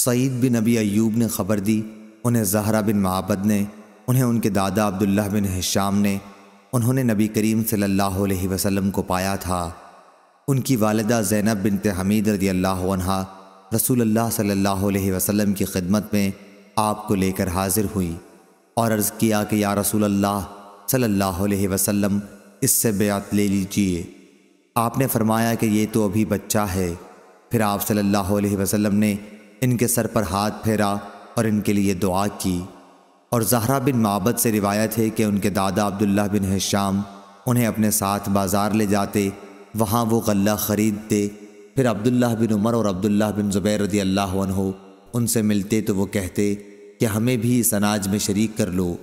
سعید بن ابی ایوب نے خبر دی، انہیں زہرہ بن معبد نے، انہیں ان کے دادا عبداللہ بن ہشام نے، انہوں نے نبی کریم صلی اللہ علیہ وسلم کو پایا تھا۔ ان کی والدہ زینب بنت حمید رضی اللہ عنہا رسول اللہ صلی اللہ علیہ وسلم کی خدمت میں آپ کو لے کر حاضر ہوئی اور عرض کیا کہ یا رسول اللہ صلی اللہ علیہ وسلم، اس سے بیعت لے لیجئے۔ آپ نے فرمایا کہ یہ تو ابھی بچہ ہے۔ پھر آپ صلی اللہ علیہ وسلم نے ان کے سر پر ہاتھ پھیرا اور ان کے لیے دعا کی۔ اور زہرہ بن معبد سے روایت ہے کہ ان کے دادا عبداللہ بن ہشام انہیں اپنے ساتھ بازار لے جاتے، وہاں وہ غلہ خریدتے۔ پھر عبداللہ بن عمر اور عبداللہ بن زبیر رضی اللہ عنہ ان سے ملتے تو وہ کہتے کہ ہمیں بھی اس اناج میں شریک کر لو،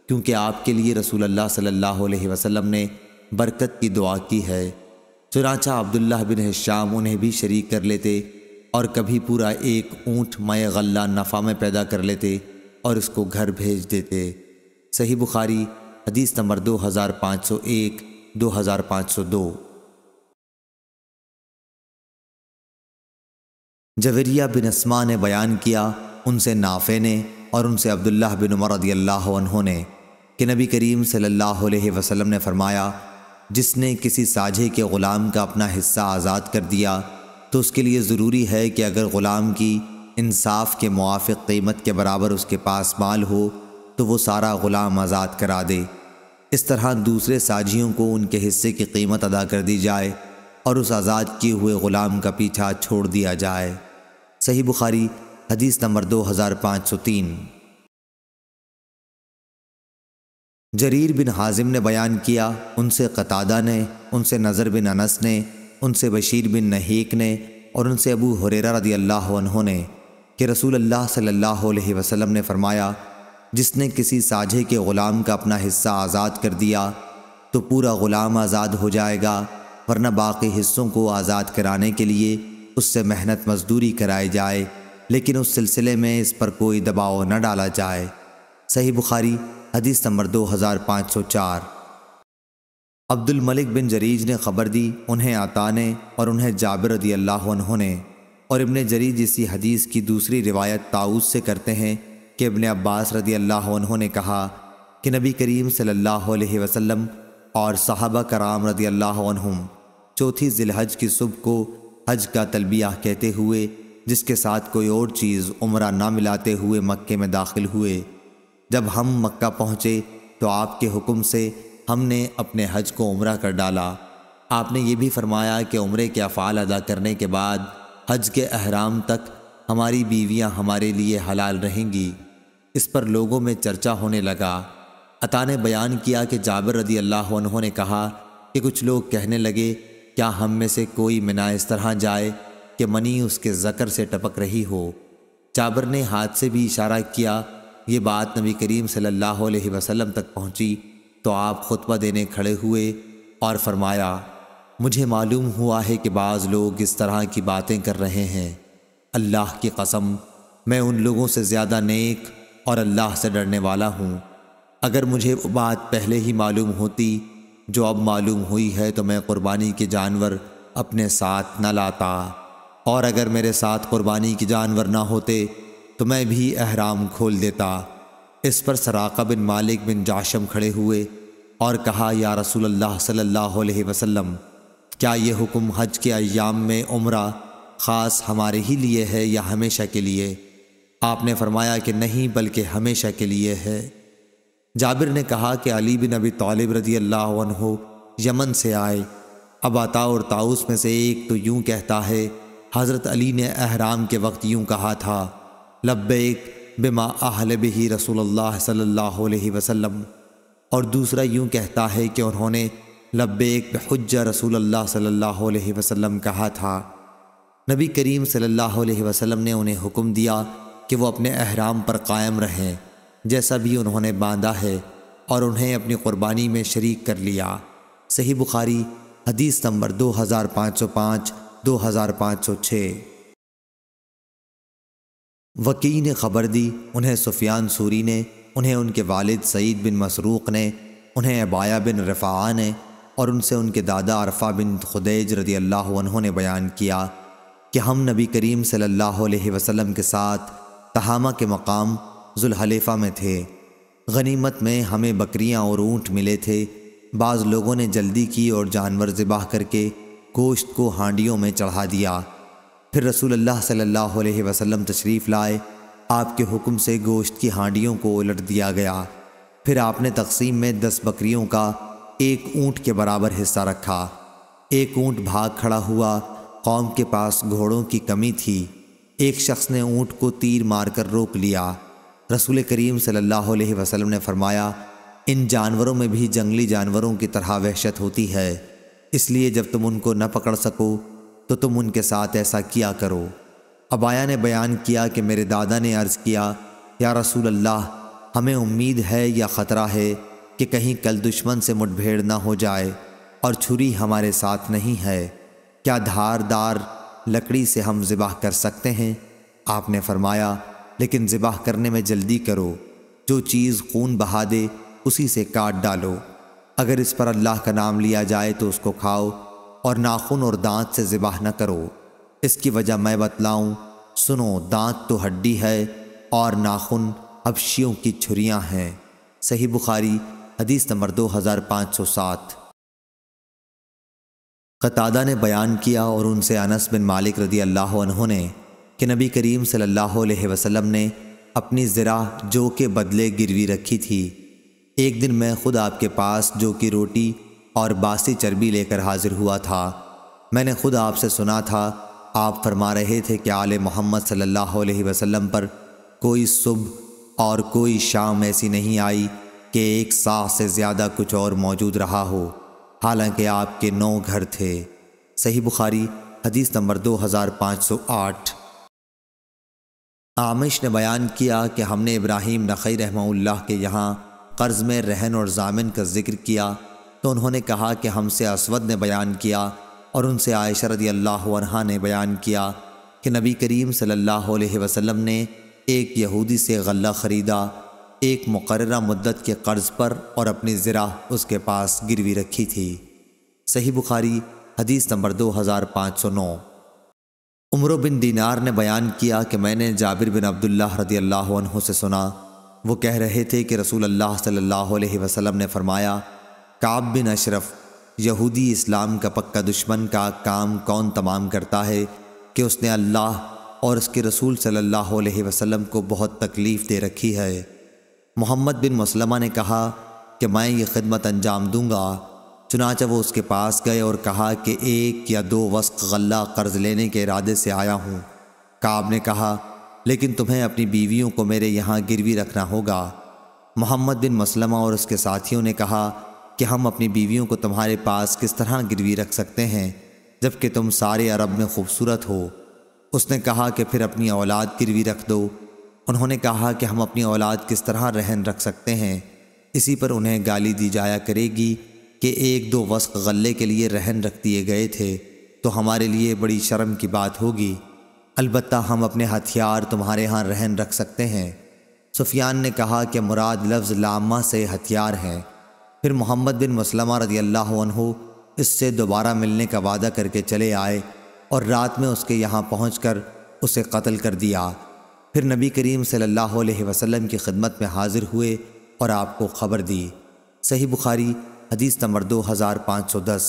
کیونکہ آپ کے لیے رسول اللہ صلی اللہ علیہ وسلم نے برکت کی دعا کی ہے۔ چنانچہ عبداللہ بن ہشام انہیں بھی شریک کر لیتے اور کبھی پورا ایک اونٹ مئے غلہ نفع میں پیدا کر لیتے اور اس کو گھر بھیج دیتے۔ صحیح بخاری حدیث نمبر 2501 2502۔ جویریہ بن اسما نے بیان کیا، ان سے نافع نے اور ان سے عبداللہ بن عمر رضی اللہ عنہ نے کہ نبی کریم صلی اللہ علیہ وسلم نے فرمایا، جس نے کسی ساجھے کے غلام کا اپنا حصہ آزاد کر دیا تو اس کے لیے ضروری ہے کہ اگر غلام کی انصاف کے موافق قیمت کے برابر اس کے پاس مال ہو تو وہ سارا غلام آزاد کرا دے۔ اس طرح دوسرے ساجھیوں کو ان کے حصے کی قیمت ادا کر دی جائے اور اس آزاد کیے ہوئے غلام کا پیچھا چھوڑ دیا جائے۔ صحیح بخاری حدیث نمبر 2503۔ جریر بن حازم نے بیان کیا، ان سے قتادہ نے، ان سے نضر بن انس نے، ان سے بشیر بن نہیک نے اور ان سے ابو ہریرہ رضی اللہ عنہ نے کہ رسول اللہ صلی اللہ علیہ وسلم نے فرمایا، جس نے کسی ساجھے کے غلام کا اپنا حصہ آزاد کر دیا تو پورا غلام آزاد ہو جائے گا، ورنہ باقی حصوں کو آزاد کرانے کے لیے اس سے محنت مزدوری کرائی جائے، لیکن اس سلسلے میں اس پر کوئی دباؤ نہ ڈالا جائے۔ صحیح بخاری حدیث نمبر 2504۔ عبد الملک بن جریج نے خبر دی، انہیں عطا نے اور انہیں جابر رضی اللہ عنہ نے، اور ابن جریج اسی حدیث کی دوسری روایت طاؤس سے کرتے ہیں کہ ابن عباس رضی اللہ عنہ نے کہا کہ نبی کریم صلی اللہ علیہ وسلم اور صحابہ کرام رضی اللہ عنہم چوتھی ذی الحج کی صبح کو حج کا تلبیہ کہتے ہوئے، جس کے ساتھ کوئی اور چیز عمرہ نہ ملاتے ہوئے مکے میں داخل ہوئے۔ جب ہم مکہ پہنچے تو آپ کے حکم سے ہم نے اپنے حج کو عمرہ کر ڈالا۔ آپ نے یہ بھی فرمایا کہ عمرے کے افعال ادا کرنے کے بعد حج کے احرام تک ہماری بیویاں ہمارے لیے حلال رہیں گی۔ اس پر لوگوں میں چرچا ہونے لگا۔ عطا نے بیان کیا کہ جابر رضی اللہ عنہ نے کہا کہ کچھ لوگ کہنے لگے، کیا ہم میں سے کوئی منا اس طرح جائے کہ منی اس کے ذکر سے ٹپک رہی ہو؟ جابر نے ہاتھ سے بھی اشارہ کیا۔ یہ بات نبی کریم صلی اللہ علیہ وسلم تک پہنچی تو آپ خطبہ دینے کھڑے ہوئے اور فرمایا، مجھے معلوم ہوا ہے کہ بعض لوگ اس طرح کی باتیں کر رہے ہیں۔ اللہ کی قسم، میں ان لوگوں سے زیادہ نیک اور اللہ سے ڈرنے والا ہوں۔ اگر مجھے وہ بات پہلے ہی معلوم ہوتی جو اب معلوم ہوئی ہے تو میں قربانی کے جانور اپنے ساتھ نہ لاتا، اور اگر میرے ساتھ قربانی کے جانور نہ ہوتے تو میں بھی احرام کھول دیتا۔ اس پر سراقہ بن مالک بن جاشم کھڑے ہوئے اور کہا، یا رسول اللہ صلی اللہ علیہ وسلم، کیا یہ حکم حج کے ایام میں عمرہ خاص ہمارے ہی لیے ہے یا ہمیشہ کے لیے؟ آپ نے فرمایا کہ نہیں، بلکہ ہمیشہ کے لیے ہے۔ جابر نے کہا کہ علی بن ابی طالب رضی اللہ عنہ یمن سے آئے۔ اب عطا اور طاؤس میں سے ایک تو یوں کہتا ہے، حضرت علی نے احرام کے وقت یوں کہا تھا، لبیک بما اہل بہ رسول اللہ صلی اللہ علیہ وسلم، اور دوسرا یوں کہتا ہے کہ انہوں نے لبیک بحج رسول اللہ صلی اللہ علیہ وسلم کہا تھا۔ نبی کریم صلی اللہ علیہ وسلم نے انہیں حکم دیا کہ وہ اپنے احرام پر قائم رہیں جیسا بھی انہوں نے باندھا ہے، اور انہیں اپنی قربانی میں شریک کر لیا۔ صحیح بخاری حدیث نمبر 2505 2506۔ وکیع نے خبر دی، انہیں سفیان ثوری نے، انہیں ان کے والد سعید بن مسروق نے، انہیں عبایہ بن رفاعہ نے، اور ان سے ان کے دادا عرفہ بن خدیج رضی اللہ عنہ نے بیان کیا کہ ہم نبی کریم صلی اللہ علیہ وسلم کے ساتھ تہامہ کے مقام ذوالحلیفہ میں تھے۔ غنیمت میں ہمیں بکریاں اور اونٹ ملے تھے۔ بعض لوگوں نے جلدی کی اور جانور ذبح کر کے گوشت کو ہانڈیوں میں چڑھا دیا۔ پھر رسول اللہ صلی اللہ علیہ وسلم تشریف لائے۔ آپ کے حکم سے گوشت کی ہانڈیوں کو الٹ دیا گیا۔ پھر آپ نے تقسیم میں 10 بکریوں کا 1 اونٹ کے برابر حصہ رکھا۔ 1 اونٹ بھاگ کھڑا ہوا۔ قوم کے پاس گھوڑوں کی کمی تھی۔ ایک شخص نے اونٹ کو تیر مار کر روک لیا۔ رسول کریم صلی اللہ علیہ وسلم نے فرمایا، ان جانوروں میں بھی جنگلی جانوروں کی طرح وحشت ہوتی ہے، اس لیے جب تم ان کو نہ پکڑ سکو تو تم ان کے ساتھ ایسا کیا کرو۔ عبایہ نے بیان کیا کہ میرے دادا نے عرض کیا، یا رسول اللہ، ہمیں امید ہے یا خطرہ ہے کہ کہیں کل دشمن سے مٹ بھیڑ نہ ہو جائے اور چھری ہمارے ساتھ نہیں ہے، کیا دھاردار لکڑی سے ہم ذبح کر سکتے ہیں؟ آپ نے فرمایا، لیکن ذبح کرنے میں جلدی کرو، جو چیز خون بہا دے اسی سے کاٹ ڈالو۔ اگر اس پر اللہ کا نام لیا جائے تو اس کو کھاؤ، اور ناخن اور دانت سے ذبح نہ کرو۔ اس کی وجہ میں بتلاؤں، سنو، دانت تو ہڈی ہے اور ناخن حبشیوں کی چھریاں ہیں۔ صحیح بخاری حدیث نمبر 2507۔ قتادہ نے بیان کیا اور ان سے انس بن مالک رضی اللہ عنہ نے کہ نبی کریم صلی اللہ علیہ وسلم نے اپنی ذرا جو کے بدلے گروی رکھی تھی۔ ایک دن میں خود آپ کے پاس جو کی روٹی اور باسی چربی لے کر حاضر ہوا تھا۔ میں نے خود آپ سے سنا تھا، آپ فرما رہے تھے کہ آل محمد صلی اللہ علیہ وسلم پر کوئی صبح اور کوئی شام ایسی نہیں آئی کہ 1 صاع سے زیادہ کچھ اور موجود رہا ہو، حالانکہ آپ کے 9 گھر تھے۔ صحیح بخاری حدیث نمبر 2508۔ عامش نے بیان کیا کہ ہم نے ابراہیم نخعی رحمہ اللہ کے یہاں قرض میں رہن اور ضامن کا ذکر کیا تو انہوں نے کہا کہ ہم سے اسود نے بیان کیا اور ان سے عائشہ رضی اللہ عنہا نے بیان کیا کہ نبی کریم صلی اللہ علیہ وسلم نے ایک یہودی سے غلہ خریدا، ایک مقررہ مدت کے قرض پر، اور اپنی ذرا اس کے پاس گروی رکھی تھی۔ صحیح بخاری حدیث نمبر 2509۔ عمرو بن دینار نے بیان کیا کہ میں نے جابر بن عبداللہ رضی اللہ عنہ سے سنا، وہ کہہ رہے تھے کہ رسول اللہ صلی اللہ علیہ وسلم نے فرمایا، کعب بن اشرف یہودی اسلام کا پکا دشمن کا کام کون تمام کرتا ہے کہ اس نے اللہ اور اس کے رسول صلی اللہ علیہ وسلم کو بہت تکلیف دے رکھی ہے۔ محمد بن مسلمہ نے کہا کہ میں یہ خدمت انجام دوں گا۔ چنانچہ وہ اس کے پاس گئے اور کہا کہ 1 یا 2 وسق غلہ قرض لینے کے ارادے سے آیا ہوں۔ کعب نے کہا، لیکن تمہیں اپنی بیویوں کو میرے یہاں گروی رکھنا ہوگا۔ محمد بن مسلمہ اور اس کے ساتھیوں نے کہا کہ ہم اپنی بیویوں کو تمہارے پاس کس طرح گروی رکھ سکتے ہیں جبکہ تم سارے عرب میں خوبصورت ہو؟ اس نے کہا کہ پھر اپنی اولاد گروی رکھ دو۔ انہوں نے کہا کہ ہم اپنی اولاد کس طرح رہن رکھ سکتے ہیں؟ اسی پر انہیں گالی دی جایا کرے گی کہ 1-2 وسق غلے کے لیے رہن رکھ دیے گئے تھے تو ہمارے لیے بڑی شرم کی بات ہوگی، البتہ ہم اپنے ہتھیار تمہارے ہاں رہن رکھ سکتے ہیں۔ سفیان نے کہا کہ مراد لفظ لامہ سے ہتھیار ہیں۔ پھر محمد بن مسلمہ رضی اللہ عنہ اس سے دوبارہ ملنے کا وعدہ کر کے چلے آئے اور رات میں اس کے یہاں پہنچ کر اسے قتل کر دیا۔ پھر نبی کریم صلی اللہ علیہ وسلم کی خدمت میں حاضر ہوئے اور آپ کو خبر دی۔ صحیح بخاری حدیث نمبر 2510۔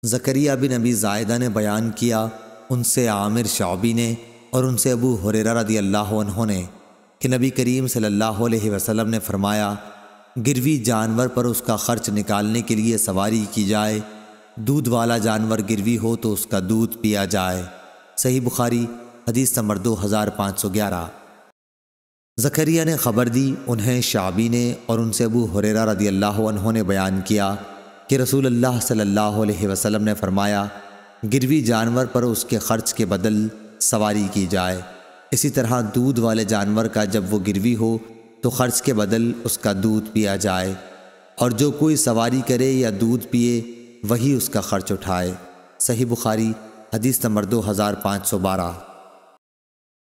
زکریا بن ابی زائدہ نے بیان کیا، ان سے عامر شعبی نے اور ان سے ابو ہریرہ رضی اللہ عنہ نے کہ نبی کریم صلی اللہ علیہ وسلم نے فرمایا، گروی جانور پر اس کا خرچ نکالنے کے لیے سواری کی جائے، دودھ والا جانور گروی ہو تو اس کا دودھ پیا جائے۔ صحیح بخاری حدیث نمبر 2511۔ زکریا نے خبر دی، انہیں شعبی نے اور ان سے ابو ہریرہ رضی اللہ عنہ نے بیان کیا کہ رسول اللہ صلی اللہ علیہ وسلم نے فرمایا، گروی جانور پر اس کے خرچ کے بدل سواری کی جائے۔ اسی طرح دودھ والے جانور کا جب وہ گروی ہو تو خرچ کے بدل اس کا دودھ پیا جائے، اور جو کوئی سواری کرے یا دودھ پیے وہی اس کا خرچ اٹھائے۔ صحیح بخاری حدیث نمبر 2512۔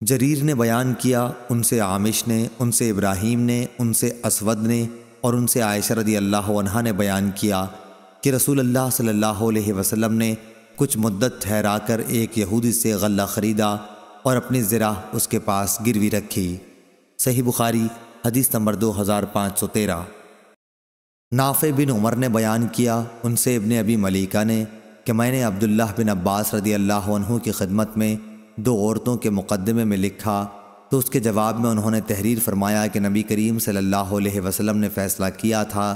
جریر نے بیان کیا، ان سے عامش نے، ان سے ابراہیم نے، ان سے اسود نے اور ان سے عائشہ رضی اللہ عنہا نے بیان کیا کہ رسول اللہ صلی اللہ علیہ وسلم نے کچھ مدت ٹھہرا کر ایک یہودی سے غلہ خریدا اور اپنی زرہ اس کے پاس گروی رکھی۔ صحیح بخاری حدیث نمبر 2513۔ نافع بن عمر نے بیان کیا ان سے ابن ابی ملیکہ نے کہ میں نے عبداللہ بن عباس رضی اللہ عنہ کی خدمت میں 2 عورتوں کے مقدمے میں لکھا تو اس کے جواب میں انہوں نے تحریر فرمایا کہ نبی کریم صلی اللہ علیہ وسلم نے فیصلہ کیا تھا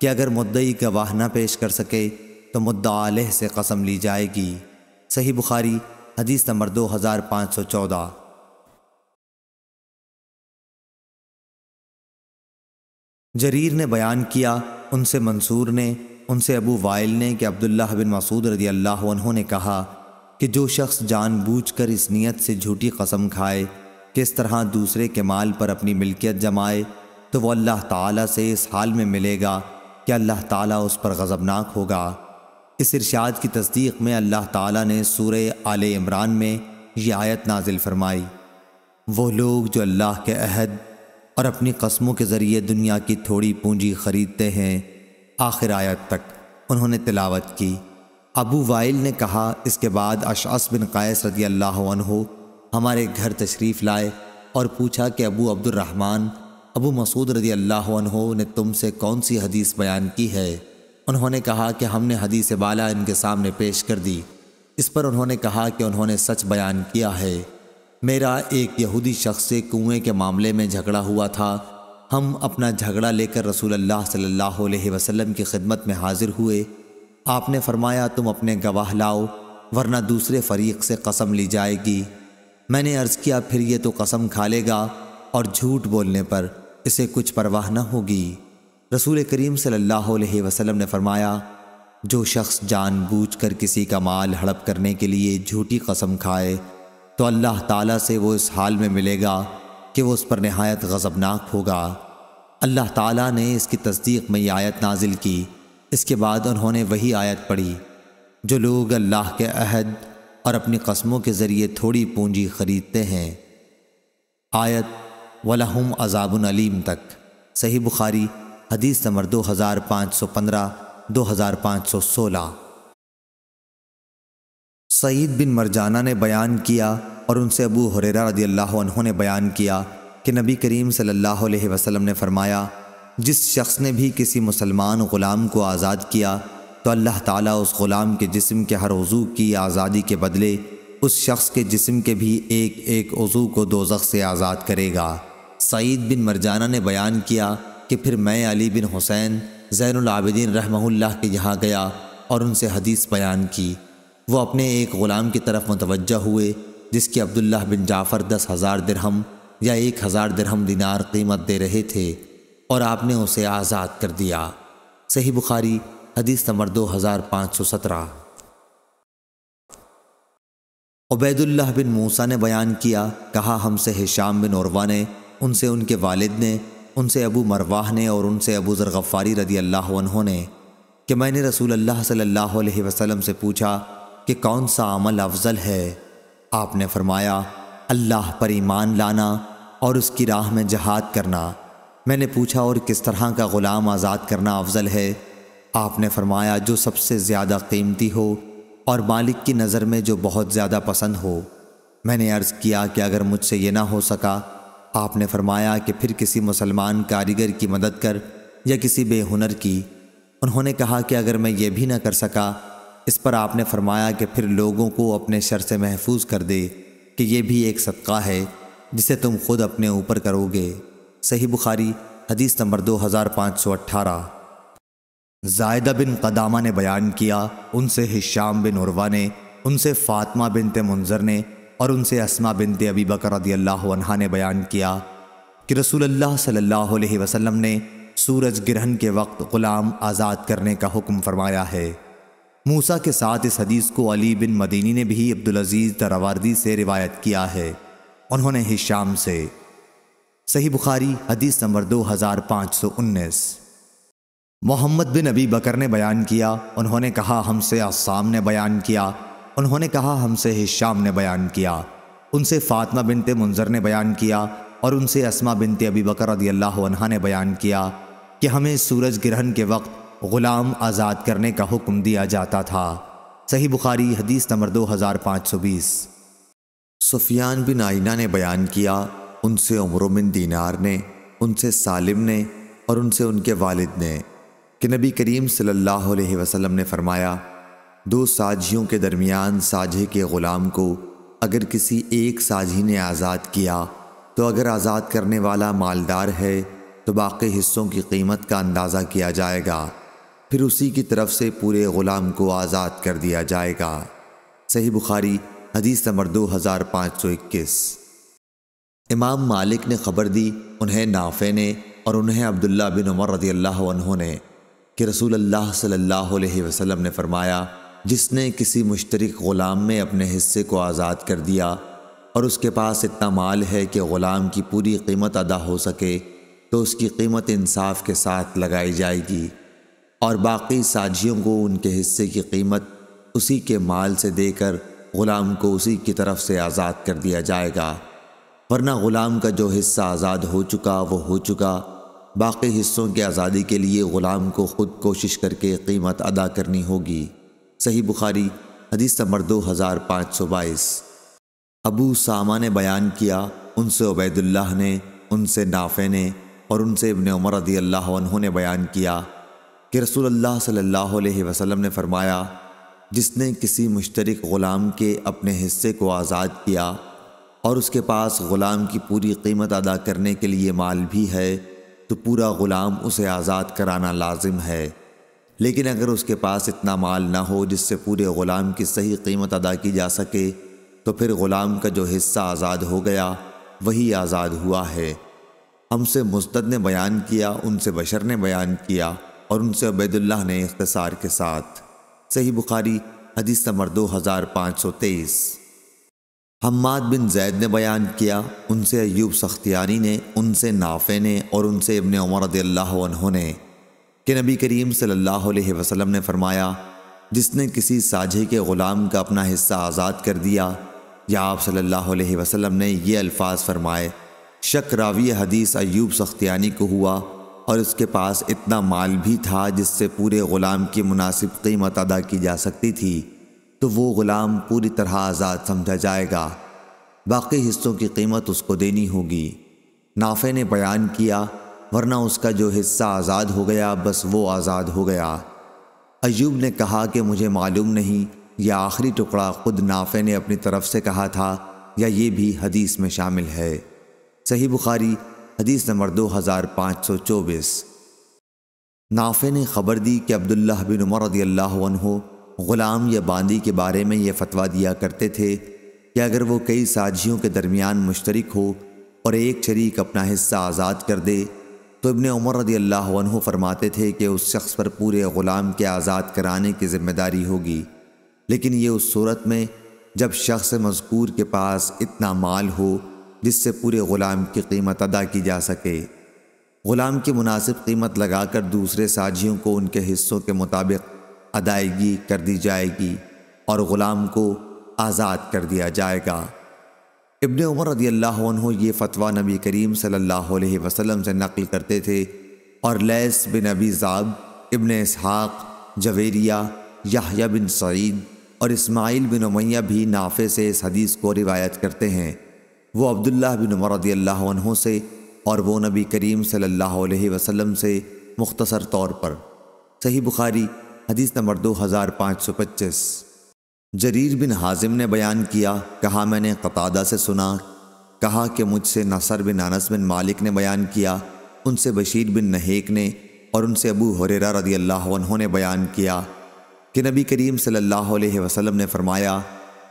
کہ اگر مدعی گواہ نہ پیش کر سکے تو مدعا علیہ سے قسم لی جائے گی۔ صحیح بخاری حدیث نمبر 2514۔ جریر نے بیان کیا ان سے منصور نے ان سے ابو وائل نے کہ عبداللہ بن مسعود رضی اللہ عنہ نے کہا کہ جو شخص جان بوجھ کر اس نیت سے جھوٹی قسم کھائے کہ اس طرح دوسرے کے مال پر اپنی ملکیت جمائے تو وہ اللہ تعالیٰ سے اس حال میں ملے گا کہ اللہ تعالیٰ اس پر غضبناک ہوگا۔ اس ارشاد کی تصدیق میں اللہ تعالیٰ نے سورہ آل عمران میں یہ آیت نازل فرمائی، وہ لوگ جو اللہ کے عہد اور اپنی قسموں کے ذریعے دنیا کی تھوڑی پونجی خریدتے ہیں، آخر آیت تک انہوں نے تلاوت کی۔ ابو وائل نے کہا اس کے بعد اشعث بن قیس رضی اللہ عنہ ہمارے گھر تشریف لائے اور پوچھا کہ ابو عبد الرحمن ابو مسعود رضی اللہ عنہ نے تم سے کون سی حدیث بیان کی ہے؟ انہوں نے کہا کہ ہم نے حدیث بالا ان کے سامنے پیش کر دی۔ اس پر انہوں نے کہا کہ انہوں نے سچ بیان کیا ہے، میرا ایک یہودی شخص سے کنویں کے معاملے میں جھگڑا ہوا تھا، ہم اپنا جھگڑا لے کر رسول اللہ صلی اللہ علیہ وسلم کی خدمت میں حاضر ہوئے۔ آپ نے فرمایا تم اپنے گواہ لاؤ ورنہ دوسرے فریق سے قسم لی جائے گی۔ میں نے عرض کیا پھر یہ تو قسم کھا لے گا اور جھوٹ بولنے پر اسے کچھ پرواہ نہ ہوگی۔ رسول کریم صلی اللہ علیہ وسلم نے فرمایا جو شخص جان بوجھ کر کسی کا مال ہڑپ کرنے کے لیے جھوٹی قسم کھائے تو اللہ تعالیٰ سے وہ اس حال میں ملے گا کہ وہ اس پر نہایت غضبناک ہوگا۔ اللہ تعالیٰ نے اس کی تصدیق میں یہ آیت نازل کی۔ اس کے بعد انہوں نے وہی آیت پڑھی، جو لوگ اللہ کے عہد اور اپنی قسموں کے ذریعے تھوڑی پونجی خریدتے ہیں، آیت وَلَهُمْ عَذَابٌ عَلِيمٌ تک۔ صحیح بخاری حدیث نمبر 2515 2516۔ سعید بن مرجانہ نے بیان کیا اور ان سے ابو ہریرہ رضی اللہ عنہ نے بیان کیا کہ نبی کریم صلی اللہ علیہ وسلم نے فرمایا جس شخص نے بھی کسی مسلمان غلام کو آزاد کیا تو اللہ تعالیٰ اس غلام کے جسم کے ہر عضو کی آزادی کے بدلے اس شخص کے جسم کے بھی ایک ایک عضو کو دوزخ سے آزاد کرے گا۔ سعید بن مرجانہ نے بیان کیا کہ پھر میں علی بن حسین زین العابدین رحمہ اللہ کے یہاں گیا اور ان سے حدیث بیان کی۔ وہ اپنے ایک غلام کی طرف متوجہ ہوئے جس کی عبداللہ بن جعفر 10,000 درہم یا 1,000 درہم دینار قیمت دے رہے تھے اور آپ نے اسے آزاد کر دیا۔ صحیح بخاری حدیث نمبر 2517۔ عبید اللہ بن موسیٰ نے بیان کیا، کہا ہم سے ہشام بن عروہ نے، ان سے ان کے والد نے، ان سے ابو مرواح نے اور ان سے ابو ذر غفاری رضی اللہ عنہ نے کہ میں نے رسول اللہ صلی اللہ علیہ وسلم سے پوچھا کہ کون سا عمل افضل ہے؟ آپ نے فرمایا اللہ پر ایمان لانا اور اس کی راہ میں جہاد کرنا۔ میں نے پوچھا اور کس طرح کا غلام آزاد کرنا افضل ہے؟ آپ نے فرمایا جو سب سے زیادہ قیمتی ہو اور مالک کی نظر میں جو بہت زیادہ پسند ہو۔ میں نے عرض کیا کہ اگر مجھ سے یہ نہ ہو سکا؟ آپ نے فرمایا کہ پھر کسی مسلمان کاریگر کی مدد کر یا کسی بے ہنر کی۔ انہوں نے کہا کہ اگر میں یہ بھی نہ کر سکا؟ اس پر آپ نے فرمایا کہ پھر لوگوں کو اپنے شر سے محفوظ کر دے کہ یہ بھی ایک صدقہ ہے جسے تم خود اپنے اوپر کرو گے۔ صحیح بخاری حدیث نمبر 2518۔ زائدہ بن قدامہ نے بیان کیا، ان سے ہشام بن عروہ نے، ان سے فاطمہ بنت منذر نے اور ان سے اسماء بنت ابی بکر رضی اللہ عنہا نے بیان کیا کہ رسول اللہ صلی اللہ علیہ وسلم نے سورج گرہن کے وقت غلام آزاد کرنے کا حکم فرمایا ہے۔ موسیٰ کے ساتھ اس حدیث کو علی بن مدینی نے بھی عبدالعزیز دراوردی سے روایت کیا ہے، انہوں نے ہشام سے۔ صحیح بخاری حدیث نمبر 2519۔ محمد بن ابی بکر نے بیان کیا، انہوں نے کہا ہم سے عصام نے بیان کیا، انہوں نے کہا ہم سے ہشام نے بیان کیا، ان سے فاطمہ بنت منذر نے بیان کیا اور ان سے اسماء بنت ابی بکر رضی اللہ عنہا نے بیان کیا کہ ہمیں سورج گرہن کے وقت غلام آزاد کرنے کا حکم دیا جاتا تھا۔ صحیح بخاری حدیث نمبر 2520۔ سفیان بن عیینہ نے بیان کیا، ان سے عمرو بن دینار نے، ان سے سالم نے اور ان سے ان کے والد نے کہ نبی کریم صلی اللہ علیہ وسلم نے فرمایا، دو ساجھیوں کے درمیان ساجھے کے غلام کو اگر کسی ایک ساجھی نے آزاد کیا تو اگر آزاد کرنے والا مالدار ہے تو باقی حصوں کی قیمت کا اندازہ کیا جائے گا، پھر اسی کی طرف سے پورے غلام کو آزاد کر دیا جائے گا۔ صحیح بخاری حدیث نمبر 2521۔ امام مالک نے خبر دی، انہیں نافع نے اور انہیں عبداللہ بن عمر رضی اللہ عنہ نے کہ رسول اللہ صلی اللہ علیہ وسلم نے فرمایا، جس نے کسی مشترک غلام میں اپنے حصے کو آزاد کر دیا اور اس کے پاس اتنا مال ہے کہ غلام کی پوری قیمت ادا ہو سکے تو اس کی قیمت انصاف کے ساتھ لگائی جائے گی، اور باقی ساجھیوں کو ان کے حصے کی قیمت اسی کے مال سے دے کر غلام کو اسی کی طرف سے آزاد کر دیا جائے گا، ورنہ غلام کا جو حصہ آزاد ہو چکا وہ ہو چکا، باقی حصوں کی آزادی کے لیے غلام کو خود کوشش کر کے قیمت ادا کرنی ہوگی۔ صحیح بخاری حدیث نمبر 2522۔ ابو سامہ نے بیان کیا، ان سے عبید اللہ نے، ان سے نافع نے اور ان سے ابن عمر رضی اللہ عنہ نے بیان کیا کہ رسول اللہ صلی اللہ علیہ وسلم نے فرمایا، جس نے کسی مشترک غلام کے اپنے حصے کو آزاد کیا اور اس کے پاس غلام کی پوری قیمت ادا کرنے کے لیے مال بھی ہے تو پورا غلام اسے آزاد کرانا لازم ہے، لیکن اگر اس کے پاس اتنا مال نہ ہو جس سے پورے غلام کی صحیح قیمت ادا کی جا سکے تو پھر غلام کا جو حصہ آزاد ہو گیا وہی آزاد ہوا ہے۔ ہم سے مسدد نے بیان کیا، ان سے بشر نے بیان کیا اور ان سے عبید اللہ نے اختصار کے ساتھ۔ صحیح بخاری حدیث نمبر 2523۔ حماد بن زید نے بیان کیا، ان سے ایوب سختیانی نے، ان سے نافع نے اور ان سے ابن عمر رضی اللہ عنہ نے کہ نبی کریم صلی اللہ علیہ وسلم نے فرمایا، جس نے کسی ساجھے کے غلام کا اپنا حصہ آزاد کر دیا، یا آپ صلی اللہ علیہ وسلم نے یہ الفاظ فرمائے، شک راوی حدیث ایوب سختیانی کو ہوا اور اس کے پاس اتنا مال بھی تھا جس سے پورے غلام کی مناسب قیمت ادا کی جا سکتی تھی، تو وہ غلام پوری طرح آزاد سمجھا جائے گا، باقی حصوں کی قیمت اس کو دینی ہوگی۔ نافع نے بیان کیا، ورنہ اس کا جو حصہ آزاد ہو گیا بس وہ آزاد ہو گیا۔ ایوب نے کہا کہ مجھے معلوم نہیں، یہ آخری ٹکڑا خود نافع نے اپنی طرف سے کہا تھا یا یہ بھی حدیث میں شامل ہے۔ صحیح بخاری حدیث نمبر 2524۔ نافع نے خبر دی کہ عبداللہ بن عمر رضی اللہ عنہ غلام یا باندی کے بارے میں یہ فتویٰ دیا کرتے تھے کہ اگر وہ کئی ساجھیوں کے درمیان مشترک ہو اور ایک شریک اپنا حصہ آزاد کر دے تو ابن عمر رضی اللہ عنہ فرماتے تھے کہ اس شخص پر پورے غلام کے آزاد کرانے کی ذمہ داری ہوگی، لیکن یہ اس صورت میں جب شخص مذکور کے پاس اتنا مال ہو جس سے پورے غلام کی قیمت ادا کی جا سکے۔ غلام کی مناسب قیمت لگا کر دوسرے ساجھیوں کو ان کے حصوں کے مطابق ادائیگی کر دی جائے گی اور غلام کو آزاد کر دیا جائے گا۔ ابن عمر رضی اللہ عنہ یہ فتویٰ نبی کریم صلی اللہ علیہ وسلم سے نقل کرتے تھے، اور لیث بن ابی ذئب، ابن اسحاق، جویریہ، یحییٰ بن سعید اور اسماعیل بن امیہ بھی نافع سے اس حدیث کو روایت کرتے ہیں، وہ عبداللہ بن عمر رضی اللہ عنہ سے اور وہ نبی کریم صلی اللہ علیہ وسلم سے مختصر طور پر۔ صحیح بخاری حدیث نمبر 2525۔ جریر بن حازم نے بیان کیا، کہا میں نے قتادہ سے سنا، کہا کہ مجھ سے نصر بن انس بن مالک نے بیان کیا، ان سے بشیر بن نہیک نے اور ان سے ابو ہریرہ رضی اللہ عنہ نے بیان کیا کہ نبی کریم صلی اللہ علیہ وسلم نے فرمایا،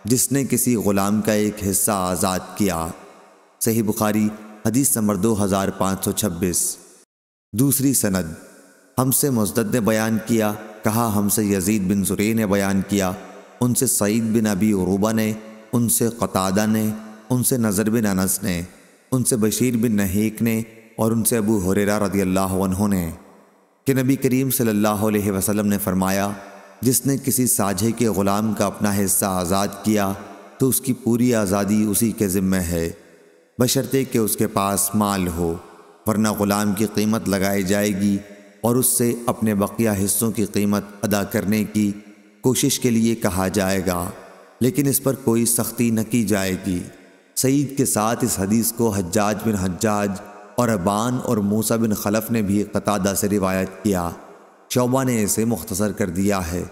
جس نے کسی غلام کا ایک حصہ آزاد کیا۔ صحیح بخاری حدیث نمبر 2526۔ دوسری سند، ہم سے مسدد نے بیان کیا، کہا ہم سے یزید بن زریع نے بیان کیا، ان سے سعید بن ابی عروبہ نے، ان سے قتادہ نے، ان سے نضر بن انس نے، ان سے بشیر بن نہیک نے اور ان سے ابو ہریرہ رضی اللہ عنہ نے کہ نبی کریم صلی اللہ علیہ وسلم نے فرمایا، جس نے کسی ساجھے کے غلام کا اپنا حصہ آزاد کیا تو اس کی پوری آزادی اسی کے ذمہ ہے، بشرطے کہ اس کے پاس مال ہو، ورنہ غلام کی قیمت لگائی جائے گی اور اس سے اپنے بقیہ حصوں کی قیمت ادا کرنے کی کوشش کے لیے کہا جائے گا، لیکن اس پر کوئی سختی نہ کی جائے گی۔ سعید کے ساتھ اس حدیث کو حجاج بن حجاج اور ابان اور موسیٰ بن خلف نے بھی قتادہ سے روایت کیا۔ شعبہ نے اسے مختصر کر دیا ہے۔